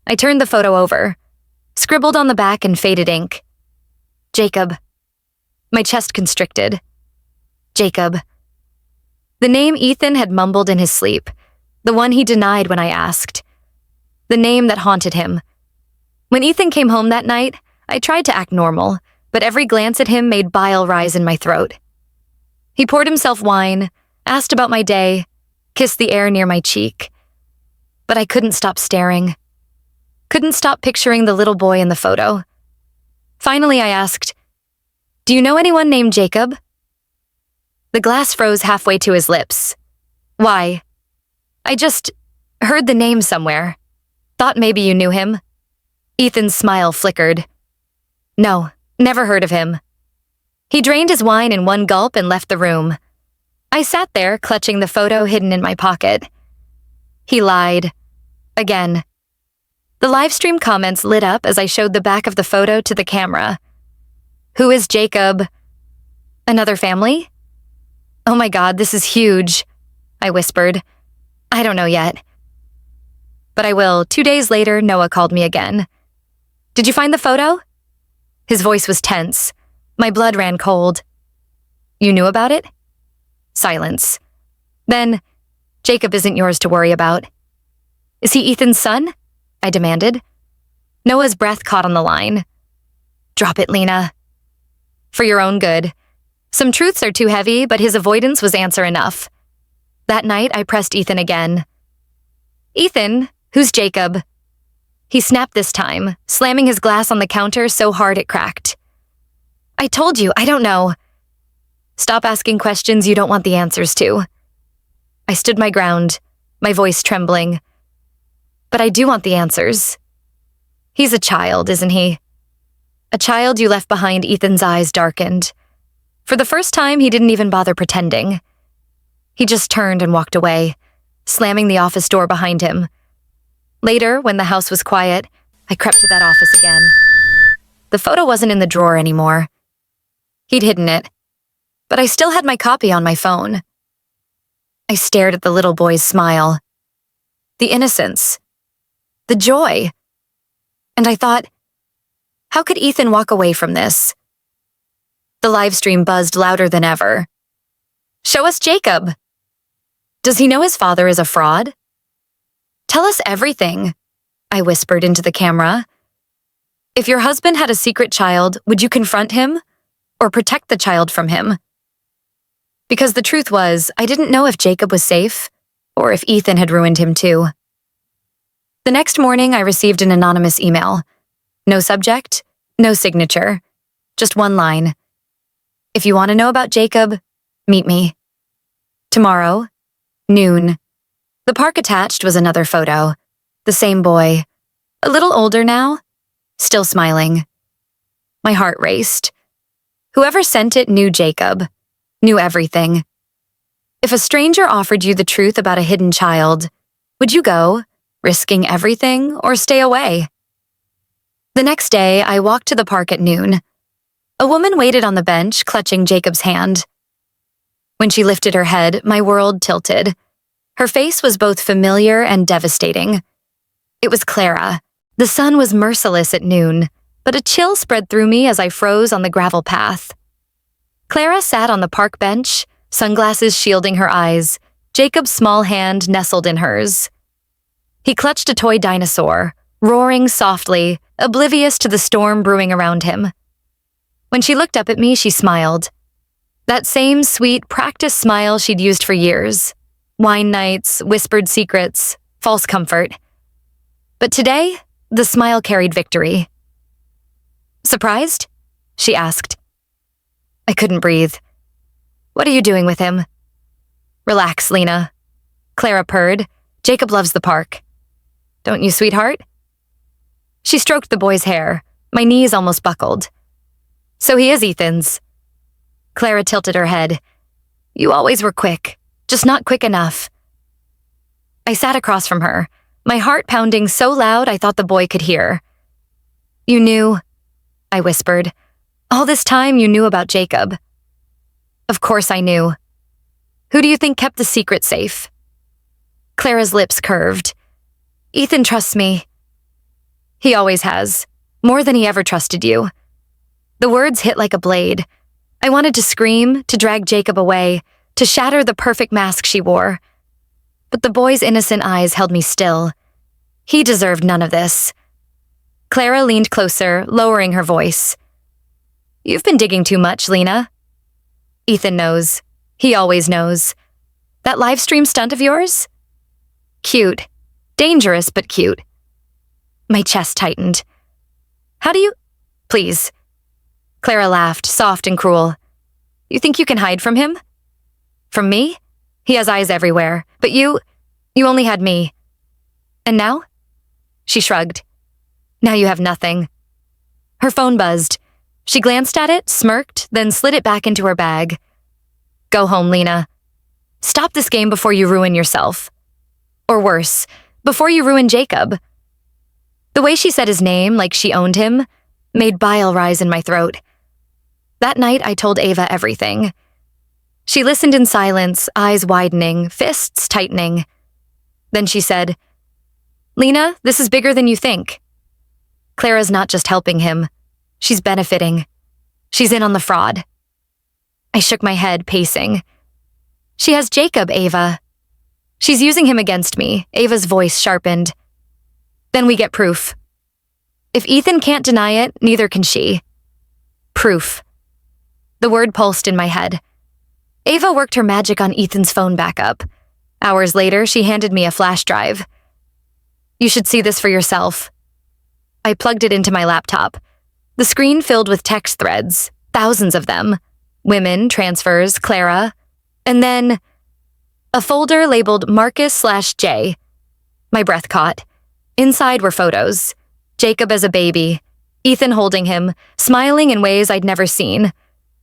I turned the photo over, scribbled on the back in faded ink. Jacob. My chest constricted. Jacob. The name Ethan had mumbled in his sleep, the one he denied when I asked. The name that haunted him. When Ethan came home that night, I tried to act normal, but every glance at him made bile rise in my throat. He poured himself wine, asked about my day, kissed the air near my cheek. But I couldn't stop staring. Couldn't stop picturing the little boy in the photo. Finally, I asked, Do you know anyone named Jacob? The glass froze halfway to his lips. Why? I just heard the name somewhere. Thought maybe you knew him. Ethan's smile flickered. No, never heard of him. He drained his wine in one gulp and left the room. I sat there, clutching the photo hidden in my pocket. He lied. Again. The Livestream comments lit up as I showed the back of the photo to the camera. Who is Jacob? Another family? Oh my God, this is huge, I whispered. I don't know yet. But I will. 2 days later, Noah called me again. Did you find the photo? His voice was tense. My blood ran cold. You knew about it? Silence. Then, Jacob isn't yours to worry about. Is he Ethan's son? I demanded. Noah's breath caught on the line. Drop it, Lena. For your own good. Some truths are too heavy, but his avoidance was answer enough. That night, I pressed Ethan again. Ethan, who's Jacob? He snapped this time, slamming his glass on the counter so hard it cracked. I told you, I don't know. Stop asking questions you don't want the answers to. I stood my ground, my voice trembling. But I do want the answers. He's a child, isn't he? A child you left behind. Ethan's eyes darkened. For the first time, he didn't even bother pretending. He just turned and walked away, slamming the office door behind him. Later, when the house was quiet, I crept to that office again. The photo wasn't in the drawer anymore. He'd hidden it, but I still had my copy on my phone. I stared at the little boy's smile. The innocence. The joy. And I thought, how could Ethan walk away from this? The Livestream buzzed louder than ever. Show us Jacob. Does he know his father is a fraud? Tell us everything, I whispered into the camera. If your husband had a secret child, would you confront him or protect the child from him? Because the truth was, I didn't know if Jacob was safe or if Ethan had ruined him too. The next morning, I received an anonymous email. No subject, no signature, just one line. If you want to know about Jacob, meet me. Tomorrow, noon. The park attached was another photo. The same boy. A little older now, still smiling. My heart raced. Whoever sent it knew Jacob, knew everything. If a stranger offered you the truth about a hidden child, would you go, risking everything, or stay away? The next day, I walked to the park at noon. A woman waited on the bench, clutching Jacob's hand. When she lifted her head, my world tilted. Her face was both familiar and devastating. It was Clara. The sun was merciless at noon, but a chill spread through me as I froze on the gravel path. Clara sat on the park bench, sunglasses shielding her eyes, Jacob's small hand nestled in hers. He clutched a toy dinosaur, roaring softly, oblivious to the storm brewing around him. When she looked up at me, she smiled. That same sweet, practiced smile she'd used for years. Wine nights, whispered secrets, false comfort. But today, the smile carried victory. "Surprised?" she asked. I couldn't breathe. "What are you doing with him?" "Relax, Lena." Clara purred. "Jacob loves the park." "Don't you, sweetheart?" She stroked the boy's hair. My knees almost buckled. "So he is Ethan's." Clara tilted her head. "You always were quick, just not quick enough." I sat across from her, my heart pounding so loud I thought the boy could hear. "You knew," I whispered. "All this time you knew about Jacob." "Of course I knew." "Who do you think kept the secret safe?" Clara's lips curved. "Ethan trusts me." "He always has, more than he ever trusted you." The words hit like a blade. I wanted to scream, to drag Jacob away, to shatter the perfect mask she wore. But the boy's innocent eyes held me still. He deserved none of this. Clara leaned closer, lowering her voice. "You've been digging too much, Lena." "Ethan knows. He always knows. That Livestream stunt of yours? Cute. Dangerous, but cute." My chest tightened. "How do you—" "Please." Clara laughed, soft and cruel. "You think you can hide from him?" "From me? He has eyes everywhere. But you only had me." "And now?" She shrugged. "Now you have nothing." Her phone buzzed. She glanced at it, smirked, then slid it back into her bag. "Go home, Lena. Stop this game before you ruin yourself. Or worse, before you ruin Jacob." The way she said his name, like she owned him, made bile rise in my throat. That night, I told Ava everything. She listened in silence, eyes widening, fists tightening. Then she said, "Lena, this is bigger than you think. Clara's not just helping him. She's benefiting. She's in on the fraud." I shook my head, pacing. "She has Jacob, Ava. She's using him against me." Ava's voice sharpened. "Then we get proof. If Ethan can't deny it, neither can she." Proof. The word pulsed in my head. Ava worked her magic on Ethan's phone backup. Hours later, she handed me a flash drive. "You should see this for yourself." I plugged it into my laptop. The screen filled with text threads, thousands of them. Women, transfers, Clara. And then a folder labeled Marcus/J. My breath caught. Inside were photos. Jacob as a baby, Ethan holding him, smiling in ways I'd never seen.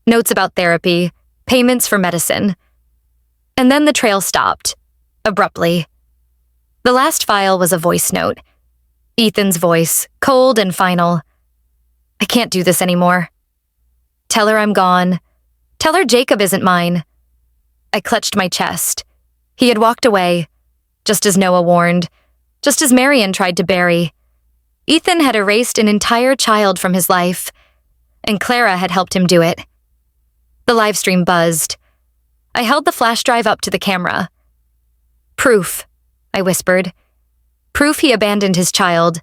Notes about therapy, payments for medicine. And then the trail stopped, abruptly. The last file was a voice note. Ethan's voice, cold and final. "I can't do this anymore. Tell her I'm gone. Tell her Jacob isn't mine." I clutched my chest. He had walked away, just as Noah warned, just as Marion tried to bury. Ethan had erased an entire child from his life, and Clara had helped him do it. The livestream buzzed. I held the flash drive up to the camera. "Proof," I whispered. "Proof he abandoned his child.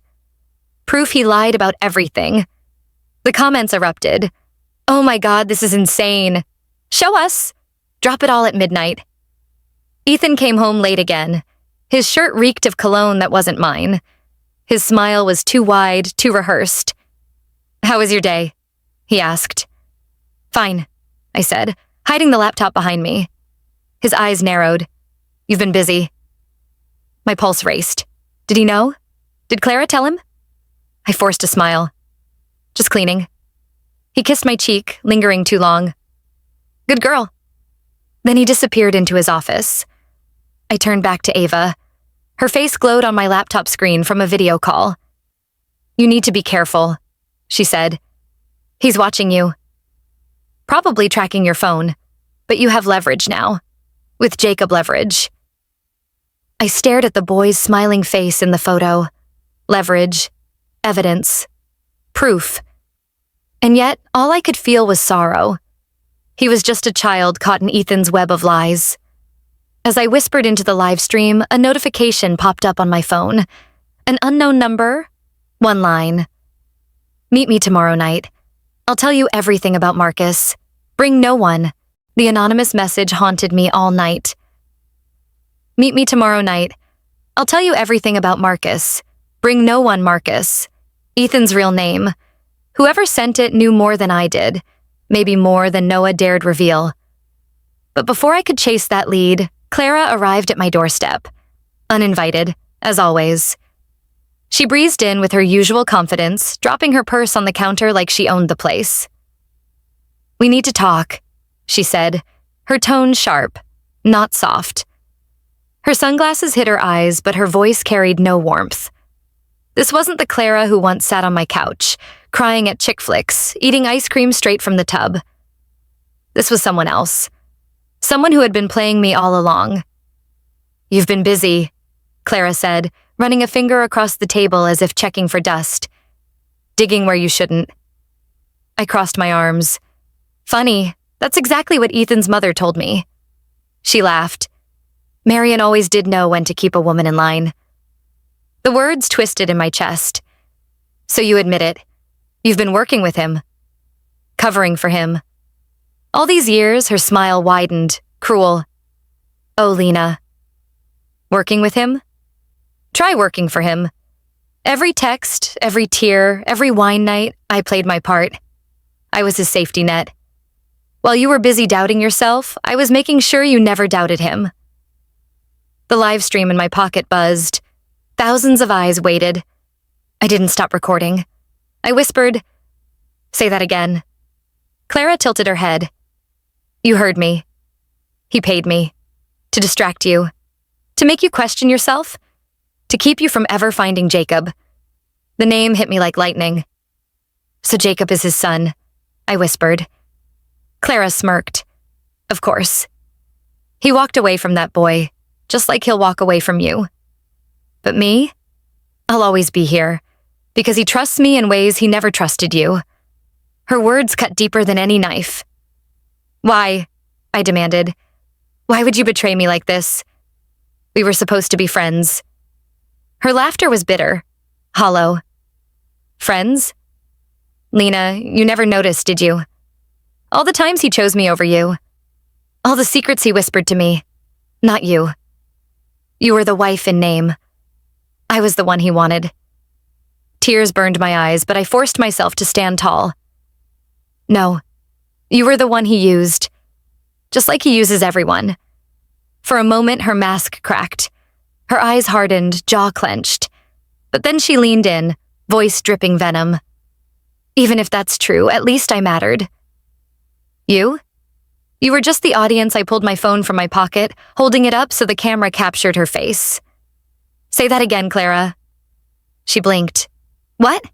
Proof he lied about everything." The comments erupted. "Oh my God, this is insane. Show us. Drop it all at midnight." Ethan came home late again. His shirt reeked of cologne that wasn't mine. His smile was too wide, too rehearsed. "How was your day?" he asked. "Fine," I said, hiding the laptop behind me. His eyes narrowed. "You've been busy." My pulse raced. Did he know? Did Clara tell him? I forced a smile. "Just cleaning." He kissed my cheek, lingering too long. "Good girl." Then he disappeared into his office. I turned back to Ava. Her face glowed on my laptop screen from a video call. "You need to be careful," she said. "He's watching you. Probably tracking your phone, but you have leverage now. With Jacob leverage." I stared at the boy's smiling face in the photo. Leverage. Evidence. Proof. And yet, all I could feel was sorrow. He was just a child caught in Ethan's web of lies. As I whispered into the live stream, a notification popped up on my phone. An unknown number, one line. Meet me tomorrow night. I'll tell you everything about Marcus. Bring no one. The anonymous message haunted me all night. Meet me tomorrow night. I'll tell you everything about Marcus. Bring no one, Marcus. Ethan's real name. Whoever sent it knew more than I did, maybe more than Noah dared reveal. But before I could chase that lead, Clara arrived at my doorstep. Uninvited, as always. She breezed in with her usual confidence, dropping her purse on the counter like she owned the place. "We need to talk," she said, her tone sharp, not soft. Her sunglasses hid her eyes, but her voice carried no warmth. This wasn't the Clara who once sat on my couch, crying at chick flicks, eating ice cream straight from the tub. This was someone else. Someone who had been playing me all along. "You've been busy," Clara said, running a finger across the table as if checking for dust. "Digging where you shouldn't." I crossed my arms. "Funny, that's exactly what Ethan's mother told me." She laughed. Marion always did know when to keep a woman in line. The words twisted in my chest. "So you admit it. You've been working with him. Covering for him." All these years, her smile widened, cruel. "Oh, Lena. Working with him? Try working for him. Every text, every tear, every wine night, I played my part. I was his safety net. While you were busy doubting yourself, I was making sure you never doubted him." The live stream in my pocket buzzed. Thousands of eyes waited. I didn't stop recording. I whispered, "Say that again." Clara tilted her head. "You heard me. He paid me. To distract you. To make you question yourself. To keep you from ever finding Jacob." The name hit me like lightning. "So Jacob is his son," I whispered. Clara smirked. "Of course. He walked away from that boy, just like he'll walk away from you. But me? I'll always be here, because he trusts me in ways he never trusted you." Her words cut deeper than any knife. "Why?" I demanded. "Why would you betray me like this? We were supposed to be friends." Her laughter was bitter, hollow. "Friends? Lena, you never noticed, did you? All the times he chose me over you. All the secrets he whispered to me. Not you. You were the wife in name. I was the one he wanted." Tears burned my eyes, but I forced myself to stand tall. "No, you were the one he used. Just like he uses everyone." For a moment, her mask cracked. Her eyes hardened, jaw clenched. But then she leaned in, voice dripping venom. "Even if that's true, at least I mattered." "You? You were just the audience." I pulled my phone from my pocket, holding it up so the camera captured her face. "Say that again, Clara." She blinked. "What?"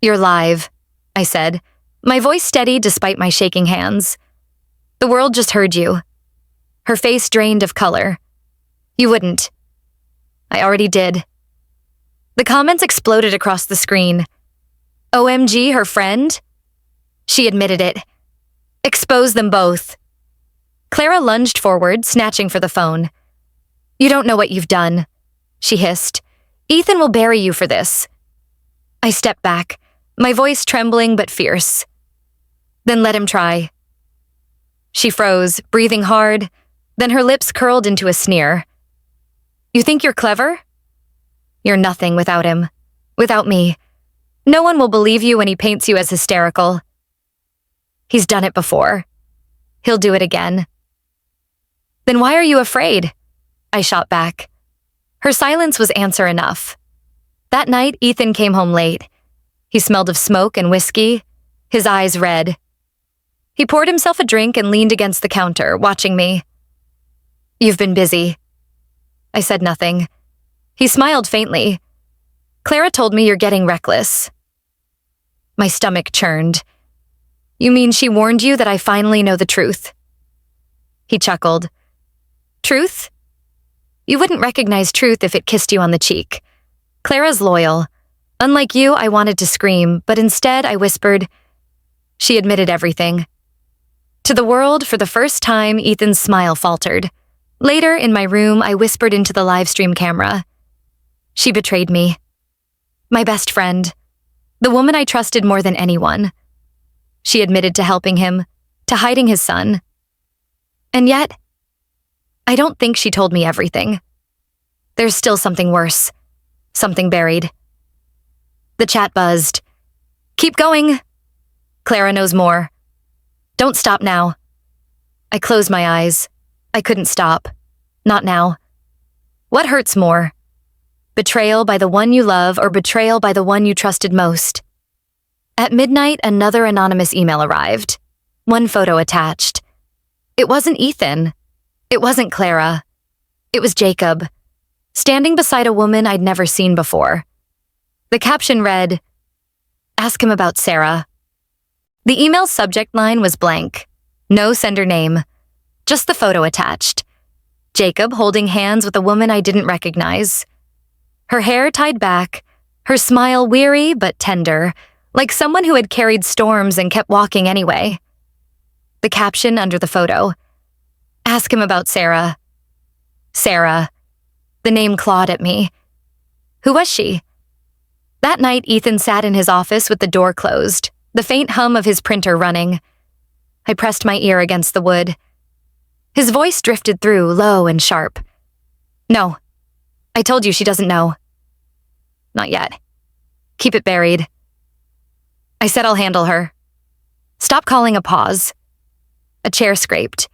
"You're live," I said, my voice steady despite my shaking hands. "The world just heard you." Her face drained of color. "You wouldn't." "I already did." The comments exploded across the screen. "OMG, her friend?" She admitted it. "Expose them both." Clara lunged forward, snatching for the phone. "You don't know what you've done," she hissed. "Ethan will bury you for this." I stepped back, my voice trembling but fierce. "Then let him try." She froze, breathing hard, then her lips curled into a sneer. "You think you're clever? You're nothing without him. Without me. No one will believe you when he paints you as hysterical. He's done it before. He'll do it again." "Then why are you afraid?" I shot back. Her silence was answer enough. That night, Ethan came home late. He smelled of smoke and whiskey, his eyes red. He poured himself a drink and leaned against the counter, watching me. "You've been busy." I said nothing. He smiled faintly. "Clara told me you're getting reckless." My stomach churned. "You mean she warned you that I finally know the truth?" He chuckled. "Truth? You wouldn't recognize truth if it kissed you on the cheek. Clara's loyal. Unlike you, I wanted to scream, but instead I whispered, She admitted everything. To the world, for the first time, Ethan's smile faltered. Later, in my room, I whispered into the Livestream camera. She betrayed me. My best friend. The woman I trusted more than anyone. She admitted to helping him, to hiding his son. And yet, I don't think she told me everything. There's still something worse. Something buried. The chat buzzed. Keep going. Clara knows more. Don't stop now. I closed my eyes. I couldn't stop. Not now. What hurts more? Betrayal by the one you love or betrayal by the one you trusted most? At midnight, another anonymous email arrived. One photo attached. It wasn't Ethan. It wasn't Clara. It was Jacob, standing beside a woman I'd never seen before. The caption read, "Ask him about Sarah." The email's subject line was blank. No sender name. Just the photo attached. Jacob holding hands with a woman I didn't recognize. Her hair tied back, her smile weary but tender, like someone who had carried storms and kept walking anyway. The caption under the photo, "Ask him about Sarah." Sarah. The name clawed at me. Who was she? That night, Ethan sat in his office with the door closed, the faint hum of his printer running. I pressed my ear against the wood. His voice drifted through, low and sharp. "No. I told you she doesn't know." "Not yet. Keep it buried." I said I'll handle her. Stop calling a pause. A chair scraped.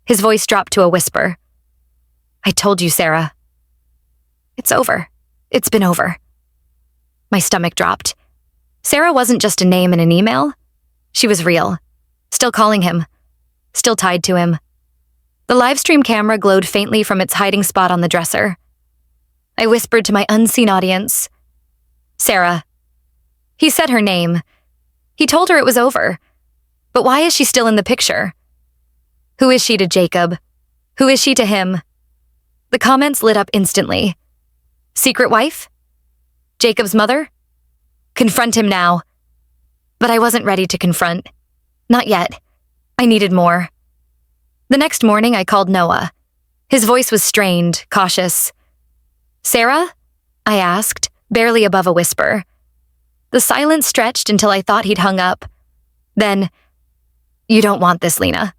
His voice dropped to a whisper. "I told you, Sarah." "It's over. It's been over." My stomach dropped. Sarah wasn't just a name in an email. She was real. Still calling him. Still tied to him. The Livestream camera glowed faintly from its hiding spot on the dresser. I whispered to my unseen audience, "Sarah." He said her name. He told her it was over. But why is she still in the picture? Who is she to Jacob? Who is she to him? The comments lit up instantly. Secret wife? Jacob's mother? Confront him now. But I wasn't ready to confront. Not yet. I needed more. The next morning, I called Noah. His voice was strained, cautious. "Sarah?" I asked, barely above a whisper. The silence stretched until I thought he'd hung up. Then, "You don't want this, Lena."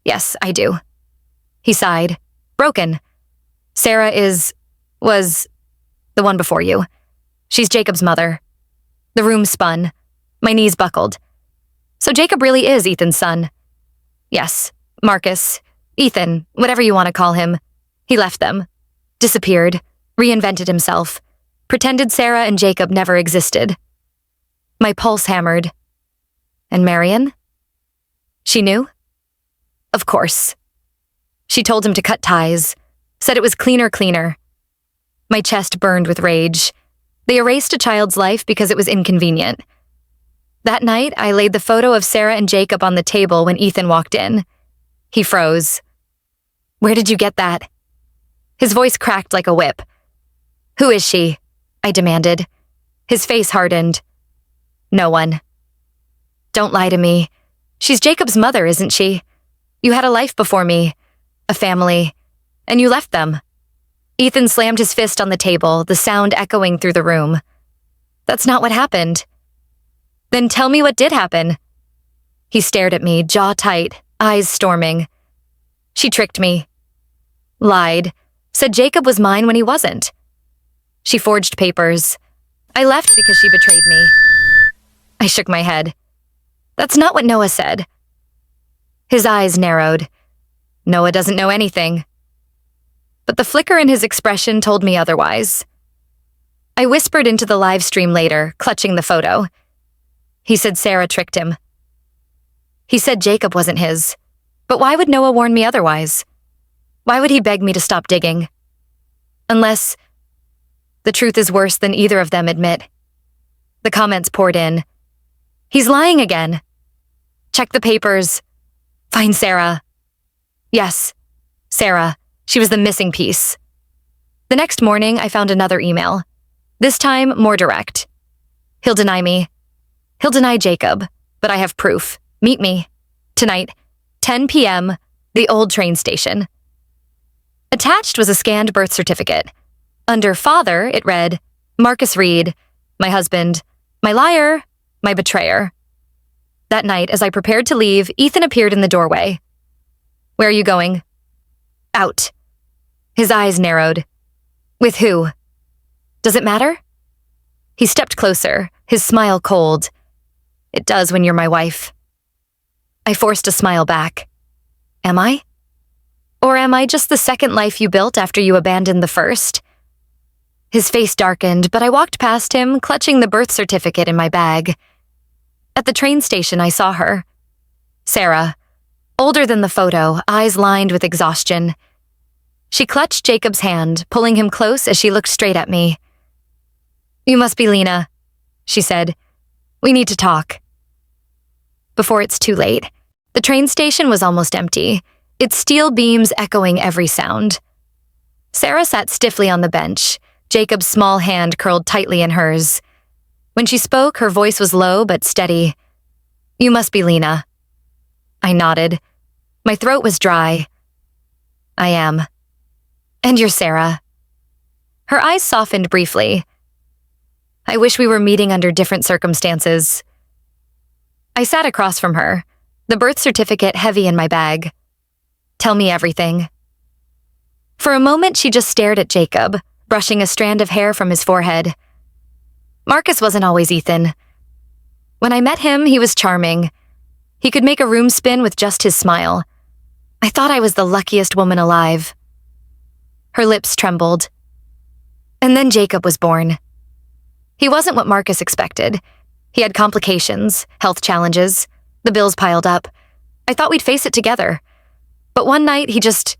"Yes, I do." He sighed. "Broken. Sarah was the one before you. She's Jacob's mother." The room spun. My knees buckled. "So Jacob really is Ethan's son?" "Yes, Marcus, Ethan, whatever you want to call him." He left them. Disappeared. Reinvented himself. Pretended Sarah and Jacob never existed. My pulse hammered. And Marion? She knew? Of course. She told him to cut ties. Said it was cleaner. My chest burned with rage. They erased a child's life because it was inconvenient. That night, I laid the photo of Sarah and Jacob on the table when Ethan walked in. He froze. "Where did you get that?" His voice cracked like a whip. "Who is she?" I demanded. His face hardened. "No one." "Don't lie to me. She's Jacob's mother, isn't she? You had a life before me, a family, and you left them." Ethan slammed his fist on the table, the sound echoing through the room. "That's not what happened." "Then tell me what did happen." He stared at me, jaw tight, eyes storming. "She tricked me. Lied. Said Jacob was mine when he wasn't. She forged papers. I left because she betrayed me." I shook my head. "That's not what Noah said." His eyes narrowed. "Noah doesn't know anything." But the flicker in his expression told me otherwise. I whispered into the live stream later, clutching the photo. He said Sarah tricked him. He said Jacob wasn't his. But why would Noah warn me otherwise? Why would he beg me to stop digging? Unless the truth is worse than either of them admit. The comments poured in. "He's lying again. Check the papers. Find Sarah." Yes, Sarah. She was the missing piece. The next morning, I found another email. This time, more direct. "He'll deny me. He'll deny Jacob. but I have proof. Meet me. Tonight, 10 p.m., the old train station. Attached was a scanned birth certificate. Under father, it read, Marcus Reed, my husband, my liar, my betrayer. That night, as I prepared to leave, Ethan appeared in the doorway. Where are you going? Out. His eyes narrowed. With who? Does it matter? He stepped closer, his smile cold. It does when you're my wife. I forced a smile back. Am I? Or am I just the second life you built after you abandoned the first? His face darkened, but I walked past him, clutching the birth certificate in my bag. At the train station, I saw her. Sarah, older than the photo, eyes lined with exhaustion. She clutched Jacob's hand, pulling him close as she looked straight at me. You must be Lena, she said. We need to talk. Before it's too late, the train station was almost empty, its steel beams echoing every sound. Sarah sat stiffly on the bench, Jacob's small hand curled tightly in hers. When she spoke, her voice was low but steady. You must be Lena. I nodded. My throat was dry. I am. And you're Sarah. Her eyes softened briefly. I wish we were meeting under different circumstances. I sat across from her, the birth certificate heavy in my bag. Tell me everything. For a moment, she just stared at Jacob, brushing a strand of hair from his forehead. Marcus wasn't always Ethan. When I met him, he was charming. He could make a room spin with just his smile. I thought I was the luckiest woman alive. Her lips trembled. And then Jacob was born. He wasn't what Marcus expected. He had complications, health challenges. The bills piled up. I thought we'd face it together. But one night, he just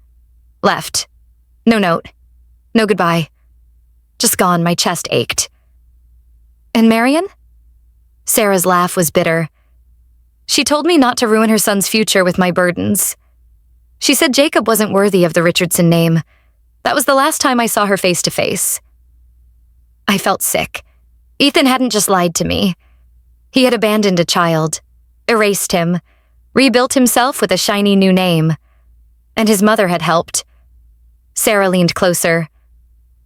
left. No note. No goodbye. Just gone, my chest ached. And Marion? Sarah's laugh was bitter. She told me not to ruin her son's future with my burdens. She said Jacob wasn't worthy of the Richardson name. That was the last time I saw her face to face. I felt sick. Ethan hadn't just lied to me. He had abandoned a child, erased him, rebuilt himself with a shiny new name. And his mother had helped. Sarah leaned closer.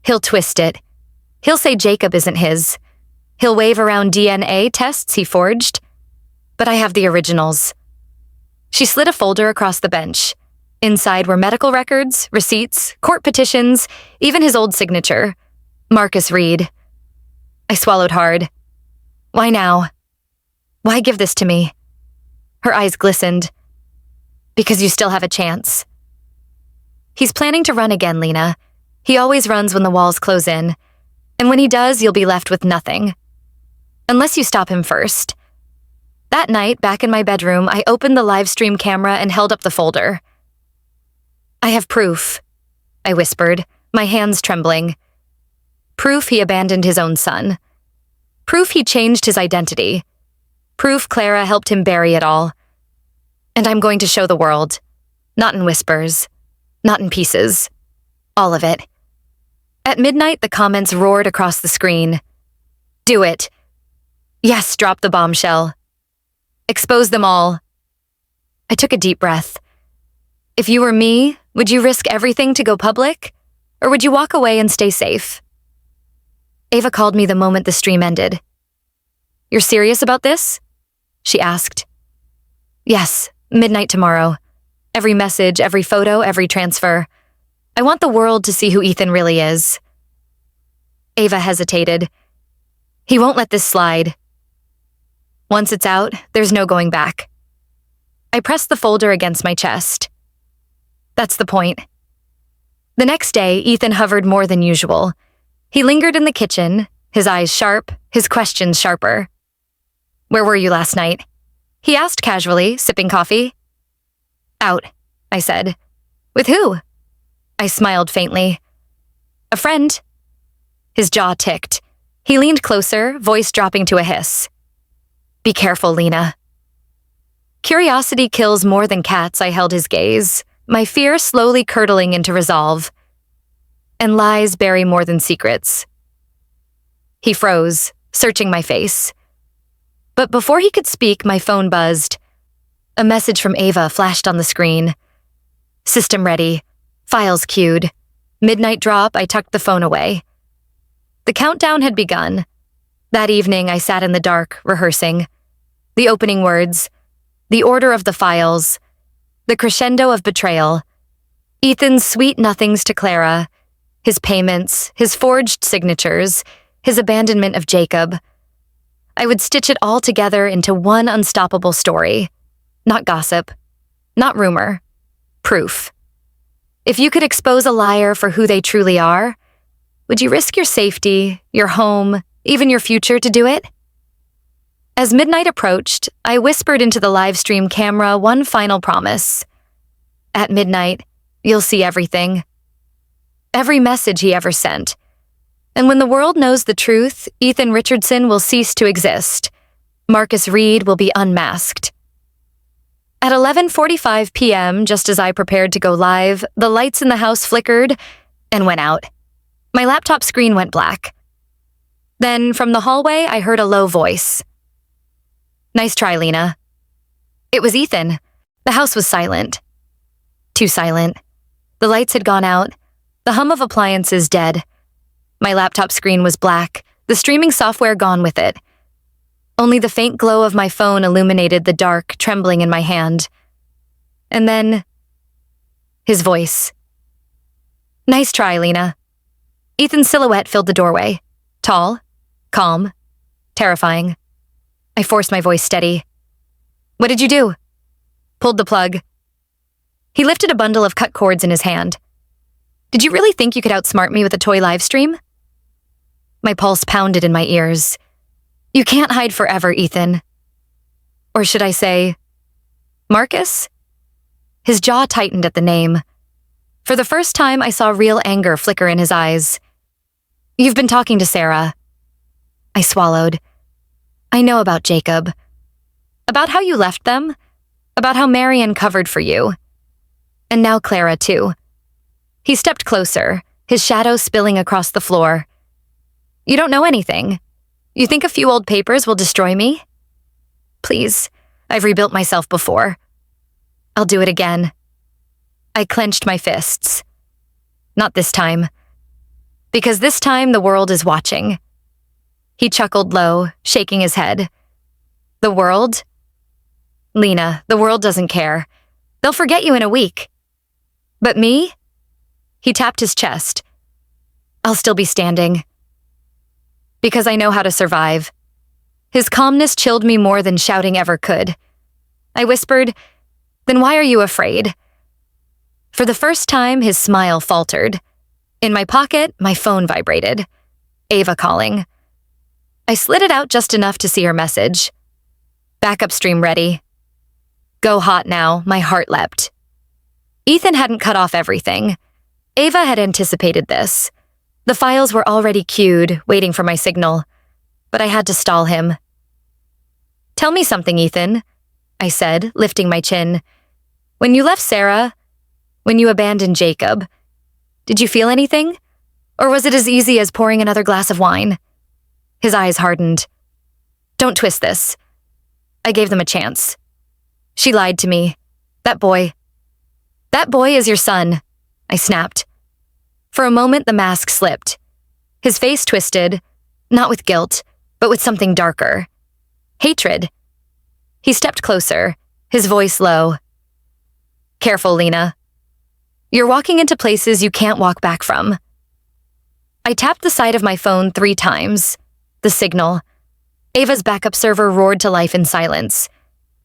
He'll twist it. He'll say Jacob isn't his. He'll wave around DNA tests he forged. But I have the originals. She slid a folder across the bench. Inside were medical records, receipts, court petitions, even his old signature. Marcus Reed. I swallowed hard. Why now? Why give this to me? Her eyes glistened. Because you still have a chance. He's planning to run again, Lena. He always runs when the walls close in. And when he does, you'll be left with nothing. Unless you stop him first. That night, back in my bedroom, I opened the Livestream camera and held up the folder. I have proof, I whispered, my hands trembling. Proof he abandoned his own son. Proof he changed his identity. Proof Clara helped him bury it all. And I'm going to show the world. Not in whispers. Not in pieces. All of it. At midnight, the comments roared across the screen. Do it. Yes, drop the bombshell. Expose them all. I took a deep breath. If you were me, would you risk everything to go public? Or would you walk away and stay safe? Ava called me the moment the stream ended. You're serious about this? She asked. Yes, midnight tomorrow. Every message, every photo, every transfer. I want the world to see who Ethan really is. Ava hesitated. He won't let this slide. Once it's out, there's no going back. I pressed the folder against my chest. That's the point. The next day, Ethan hovered more than usual. He lingered in the kitchen, his eyes sharp, his questions sharper. Where were you last night? He asked casually, sipping coffee. Out, I said. With who? I smiled faintly. A friend. His jaw ticked. He leaned closer, voice dropping to a hiss. Be careful, Lena. Curiosity kills more than cats, I held his gaze, my fear slowly curdling into resolve. And lies bury more than secrets. He froze, searching my face. But before he could speak, my phone buzzed. A message from Ava flashed on the screen. System ready. Files queued. Midnight drop, I tucked the phone away. The countdown had begun. That evening, I sat in the dark, rehearsing. The opening words, the order of the files, the crescendo of betrayal, Ethan's sweet nothings to Clara, his payments, his forged signatures, his abandonment of Jacob. I would stitch it all together into one unstoppable story. Not gossip, not rumor, proof. If you could expose a liar for who they truly are, would you risk your safety, your home, even your future to do it? As midnight approached, I whispered into the Livestream camera one final promise. At midnight, you'll see everything. Every message he ever sent. And when the world knows the truth, Ethan Richardson will cease to exist. Marcus Reed will be unmasked. At 11:45 p.m., just as I prepared to go live, the lights in the house flickered and went out. My laptop screen went black. Then, from the hallway, I heard a low voice. Nice try, Lena. It was Ethan. The house was silent. Too silent. The lights had gone out. The hum of appliances dead. My laptop screen was black, the streaming software gone with it. Only the faint glow of my phone illuminated the dark, trembling in my hand. And then, his voice. Nice try, Lena. Ethan's silhouette filled the doorway. Tall, calm, terrifying. I forced my voice steady. What did you do? Pulled the plug. He lifted a bundle of cut cords in his hand. Did you really think you could outsmart me with a toy live stream? My pulse pounded in my ears. You can't hide forever, Ethan. Or should I say, Marcus? His jaw tightened at the name. For the first time, I saw real anger flicker in his eyes. You've been talking to Sarah. I swallowed. I know about Jacob. About how you left them. About how Marion covered for you. And now Clara, too. He stepped closer, his shadow spilling across the floor. You don't know anything. You think a few old papers will destroy me? Please, I've rebuilt myself before. I'll do it again. I clenched my fists. Not this time. Because this time the world is watching. He chuckled low, shaking his head. The world? Lena, the world doesn't care. They'll forget you in a week. But me? He tapped his chest. I'll still be standing. Because I know how to survive. His calmness chilled me more than shouting ever could. I whispered, Then why are you afraid? For the first time, his smile faltered. In my pocket, my phone vibrated. Ava calling. I slid it out just enough to see her message. Backup stream ready. Go hot now, my heart leapt. Ethan hadn't cut off everything. Ava had anticipated this. The files were already queued, waiting for my signal. But I had to stall him. Tell me something, Ethan, I said, lifting my chin. When you left Sarah, when you abandoned Jacob, did you feel anything? Or was it as easy as pouring another glass of wine? His eyes hardened. Don't twist this. I gave them a chance. She lied to me. That boy is your son, I snapped. For a moment, the mask slipped. His face twisted, not with guilt, but with something darker. Hatred. He stepped closer, his voice low. Careful, Lena. You're walking into places you can't walk back from. I tapped the side of my phone 3 times. The signal. Ava's backup server roared to life in silence.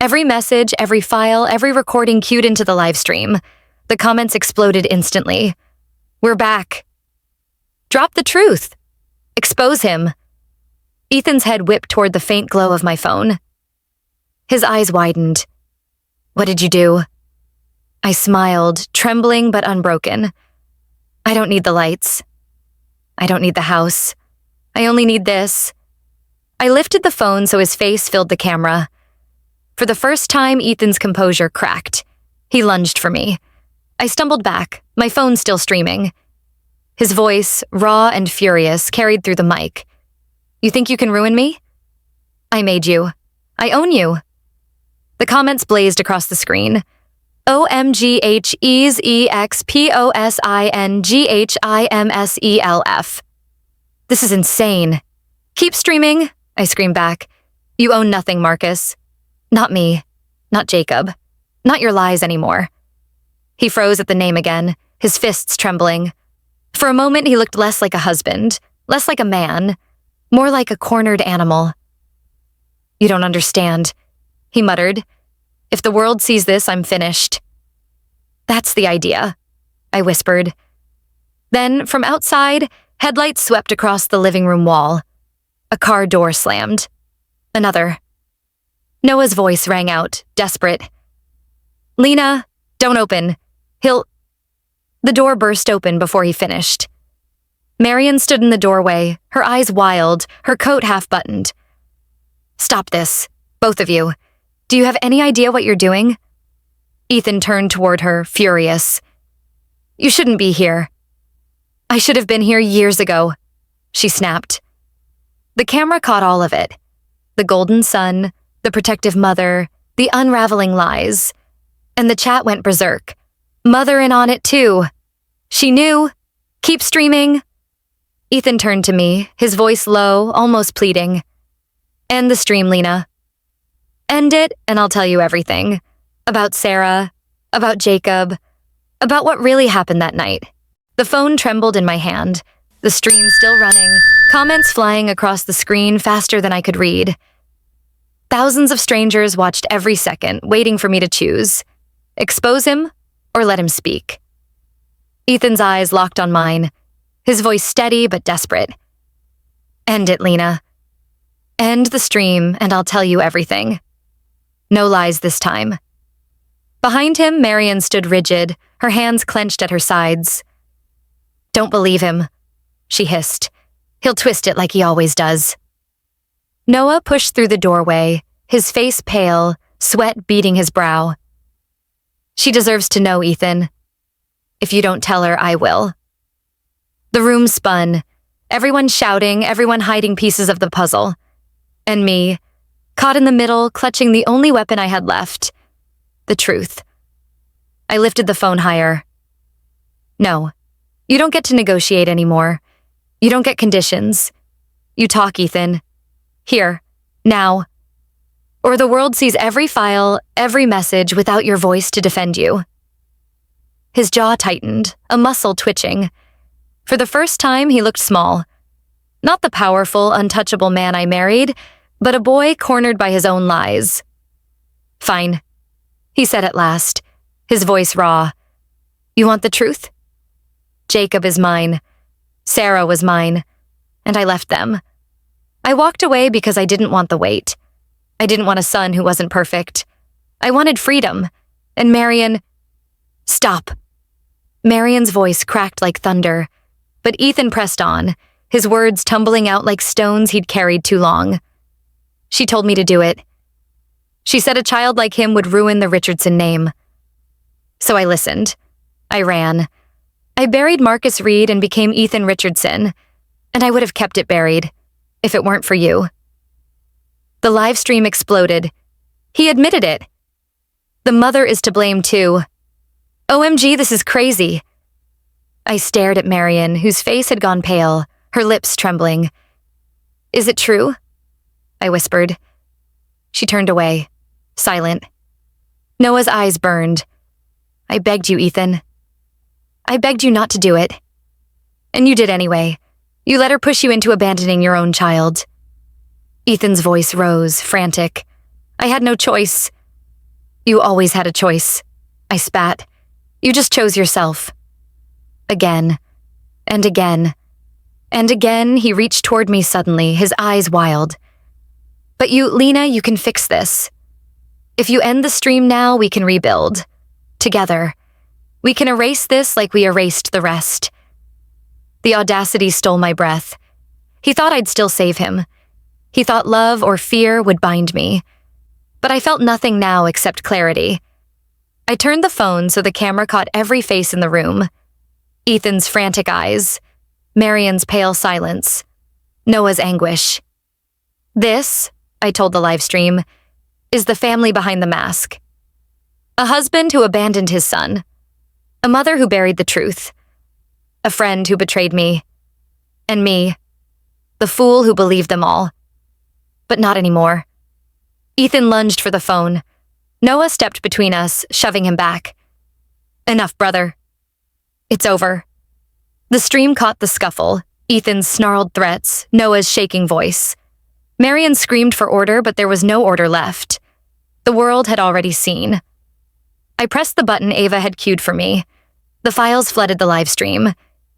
Every message, every file, every recording queued into the live stream. The comments exploded instantly. We're back. Drop the truth. Expose him. Ethan's head whipped toward the faint glow of my phone. His eyes widened. What did you do? I smiled, trembling but unbroken. I don't need the lights. I don't need the house. I only need this. I lifted the phone so his face filled the camera. For the first time, Ethan's composure cracked. He lunged for me. I stumbled back, my phone still streaming. His voice, raw and furious, carried through the mic. You think you can ruin me? I made you. I own you. The comments blazed across the screen. OMGHESEXPOSINGHIMSELF. This is insane. Keep streaming, I screamed back. You own nothing, Marcus. Not me. Not Jacob. Not your lies anymore. He froze at the name again, his fists trembling. For a moment, he looked less like a husband, less like a man, more like a cornered animal. You don't understand, he muttered. If the world sees this, I'm finished. That's the idea, I whispered. Then, from outside, headlights swept across the living room wall. A car door slammed. Another. Noah's voice rang out, desperate. Lena, don't open. The door burst open before he finished. Marion stood in the doorway, her eyes wild, her coat half-buttoned. Stop this, both of you. Do you have any idea what you're doing? Ethan turned toward her, furious. You shouldn't be here. I should have been here years ago, she snapped. The camera caught all of it. The golden sun, the protective mother, the unraveling lies. And the chat went berserk. Mother in on it too. She knew. Keep streaming. Ethan turned to me, his voice low, almost pleading. End the stream, Lena. End it, and I'll tell you everything. About Sarah, about Jacob, about what really happened that night. The phone trembled in my hand, the stream still running, comments flying across the screen faster than I could read. Thousands of strangers watched every second, waiting for me to choose. Expose him, or let him speak. Ethan's eyes locked on mine, his voice steady but desperate. End it, Lena. End the stream, and I'll tell you everything. No lies this time. Behind him, Marion stood rigid, her hands clenched at her sides. Don't believe him, she hissed. He'll twist it like he always does. Noah pushed through the doorway, his face pale, sweat beading his brow. She deserves to know, Ethan. If you don't tell her, I will. The room spun, everyone shouting, everyone hiding pieces of the puzzle. And me, caught in the middle, clutching the only weapon I had left, the truth. I lifted the phone higher. No, you don't get to negotiate anymore. You don't get conditions. You talk, Ethan. Here, now. Or the world sees every file, every message without your voice to defend you. His jaw tightened, a muscle twitching. For the first time, he looked small. Not the powerful, untouchable man I married, but a boy cornered by his own lies. Fine, he said at last, his voice raw. You want the truth? Jacob is mine. Sarah was mine. And I left them. I walked away because I didn't want the weight. I didn't want a son who wasn't perfect. I wanted freedom. And Marion... Stop. Marion's voice cracked like thunder, but Ethan pressed on, his words tumbling out like stones he'd carried too long. She told me to do it. She said a child like him would ruin the Richardson name. So I listened. I ran. I buried Marcus Reed and became Ethan Richardson, and I would have kept it buried, if it weren't for you. The live stream exploded. He admitted it. The mother is to blame too. OMG, this is crazy. I stared at Marion, whose face had gone pale, her lips trembling. Is it true? I whispered. She turned away, silent. Noah's eyes burned. I begged you, Ethan. I begged you not to do it. And you did anyway. You let her push you into abandoning your own child. Ethan's voice rose, frantic. I had no choice. You always had a choice. I spat. You just chose yourself. Again, and again, and again, he reached toward me suddenly, his eyes wild. But you, Lena, you can fix this. If you end the stream now, we can rebuild. Together. We can erase this like we erased the rest. The audacity stole my breath. He thought I'd still save him. He thought love or fear would bind me. But I felt nothing now except clarity. I turned the phone so the camera caught every face in the room. Ethan's frantic eyes, Marion's pale silence, Noah's anguish. This, I told the live stream, is the family behind the mask. A husband who abandoned his son. A mother who buried the truth. A friend who betrayed me. And me, the fool who believed them all. But not anymore. Ethan lunged for the phone. Noah stepped between us, shoving him back. Enough, brother. It's over. The stream caught the scuffle, Ethan's snarled threats, Noah's shaking voice. Marion screamed for order, but there was no order left. The world had already seen. I pressed the button Ava had cued for me. The files flooded the live stream.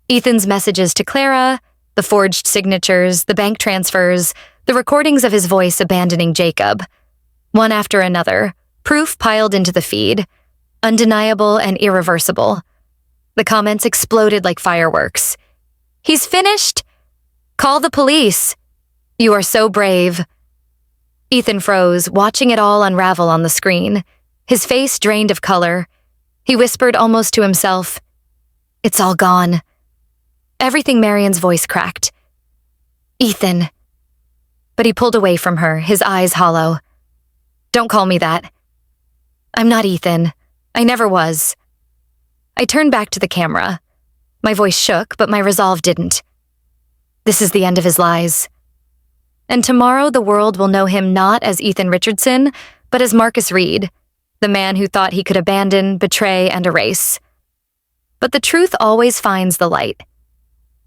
Ethan's messages to Clara, the forged signatures, the bank transfers, the recordings of his voice abandoning Jacob. One after another, proof piled into the feed. Undeniable and irreversible. The comments exploded like fireworks. He's finished! Call the police! You are so brave. Ethan froze, watching it all unravel on the screen. His face drained of color. He whispered almost to himself, "It's all gone." Everything Marion's voice cracked. Ethan. But he pulled away from her, his eyes hollow. Don't call me that. I'm not Ethan. I never was. I turned back to the camera. My voice shook, but my resolve didn't. This is the end of his lies. And tomorrow the world will know him not as Ethan Richardson, but as Marcus Reed, the man who thought he could abandon, betray, and erase. But the truth always finds the light.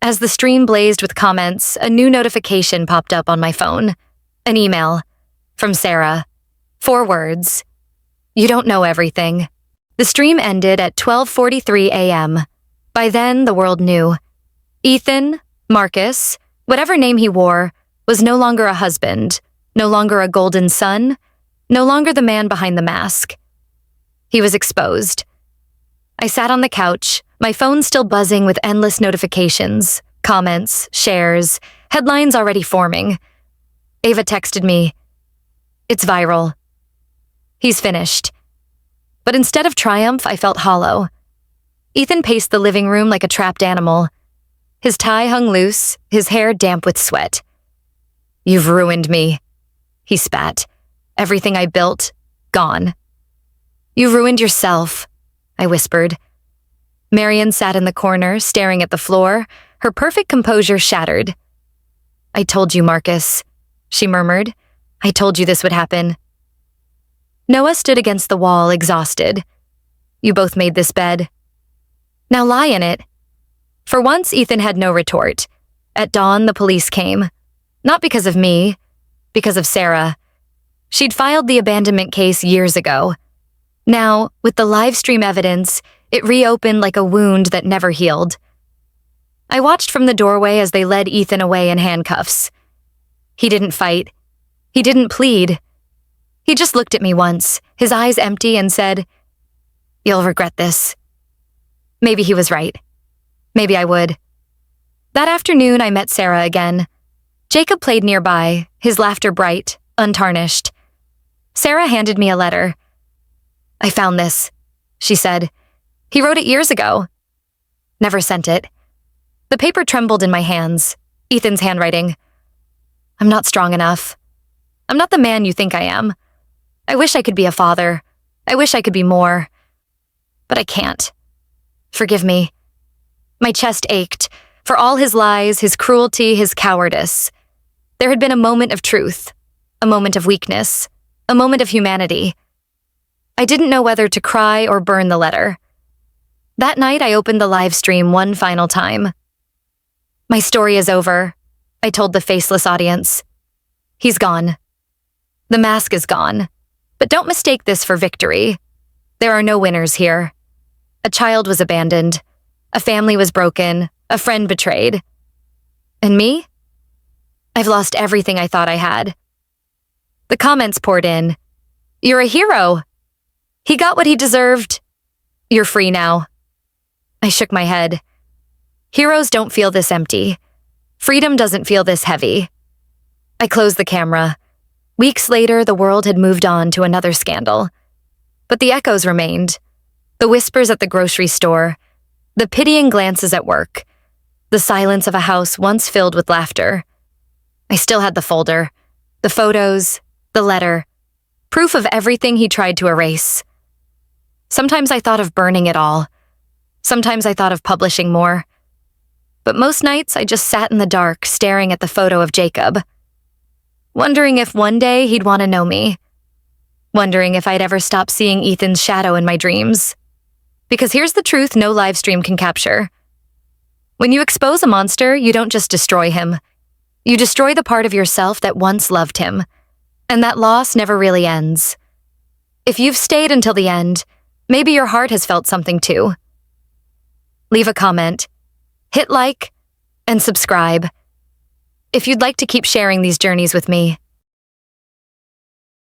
As the stream blazed with comments, a new notification popped up on my phone. An email. From Sarah. 4 words. You don't know everything. The stream ended at 12:43 a.m. By then, the world knew. Ethan, Marcus, whatever name he wore, was no longer a husband, no longer a golden son, no longer the man behind the mask. He was exposed. I sat on the couch, my phone still buzzing with endless notifications, comments, shares, headlines already forming. Ava texted me, "It's viral." He's finished. But instead of triumph, I felt hollow. Ethan paced the living room like a trapped animal. His tie hung loose, his hair damp with sweat. "You've ruined me," he spat. "Everything I built, gone." "You ruined yourself," I whispered. Marion sat in the corner, staring at the floor, her perfect composure shattered. "I told you, Marcus," she murmured. "I told you this would happen." Noah stood against the wall, exhausted. "You both made this bed. Now lie in it." For once, Ethan had no retort. At dawn, the police came. Not because of me, because of Sarah. She'd filed the abandonment case years ago. Now, with the live stream evidence, it reopened like a wound that never healed. I watched from the doorway as they led Ethan away in handcuffs. He didn't fight. He didn't plead. He just looked at me once, his eyes empty, and said, "You'll regret this." Maybe he was right. Maybe I would. That afternoon, I met Sarah again. Jacob played nearby, his laughter bright, untarnished. Sarah handed me a letter. "I found this," she said. "He wrote it years ago." Never sent it. The paper trembled in my hands, Ethan's handwriting. "I'm not strong enough. I'm not the man you think I am. I wish I could be a father. I wish I could be more. But I can't. Forgive me." My chest ached, for all his lies, his cruelty, his cowardice. There had been a moment of truth, a moment of weakness, a moment of humanity. I didn't know whether to cry or burn the letter. That night, I opened the live stream one final time. "My story is over," I told the faceless audience. "He's gone. The mask is gone. But don't mistake this for victory. There are no winners here. A child was abandoned. A family was broken. A friend betrayed. And me? I've lost everything I thought I had." The comments poured in. "You're a hero. He got what he deserved. You're free now." I shook my head. Heroes don't feel this empty. Freedom doesn't feel this heavy. I closed the camera. Weeks later, the world had moved on to another scandal. But the echoes remained. The whispers at the grocery store, the pitying glances at work, the silence of a house once filled with laughter. I still had the folder, the photos, the letter, proof of everything he tried to erase. Sometimes I thought of burning it all. Sometimes I thought of publishing more. But most nights I just sat in the dark staring at the photo of Jacob, wondering if one day he'd want to know me, wondering if I'd ever stop seeing Ethan's shadow in my dreams. Because here's the truth no live stream can capture. When you expose a monster, you don't just destroy him. You destroy the part of yourself that once loved him, and that loss never really ends. If you've stayed until the end, maybe your heart has felt something too. Leave a comment, hit like, and subscribe if you'd like to keep sharing these journeys with me.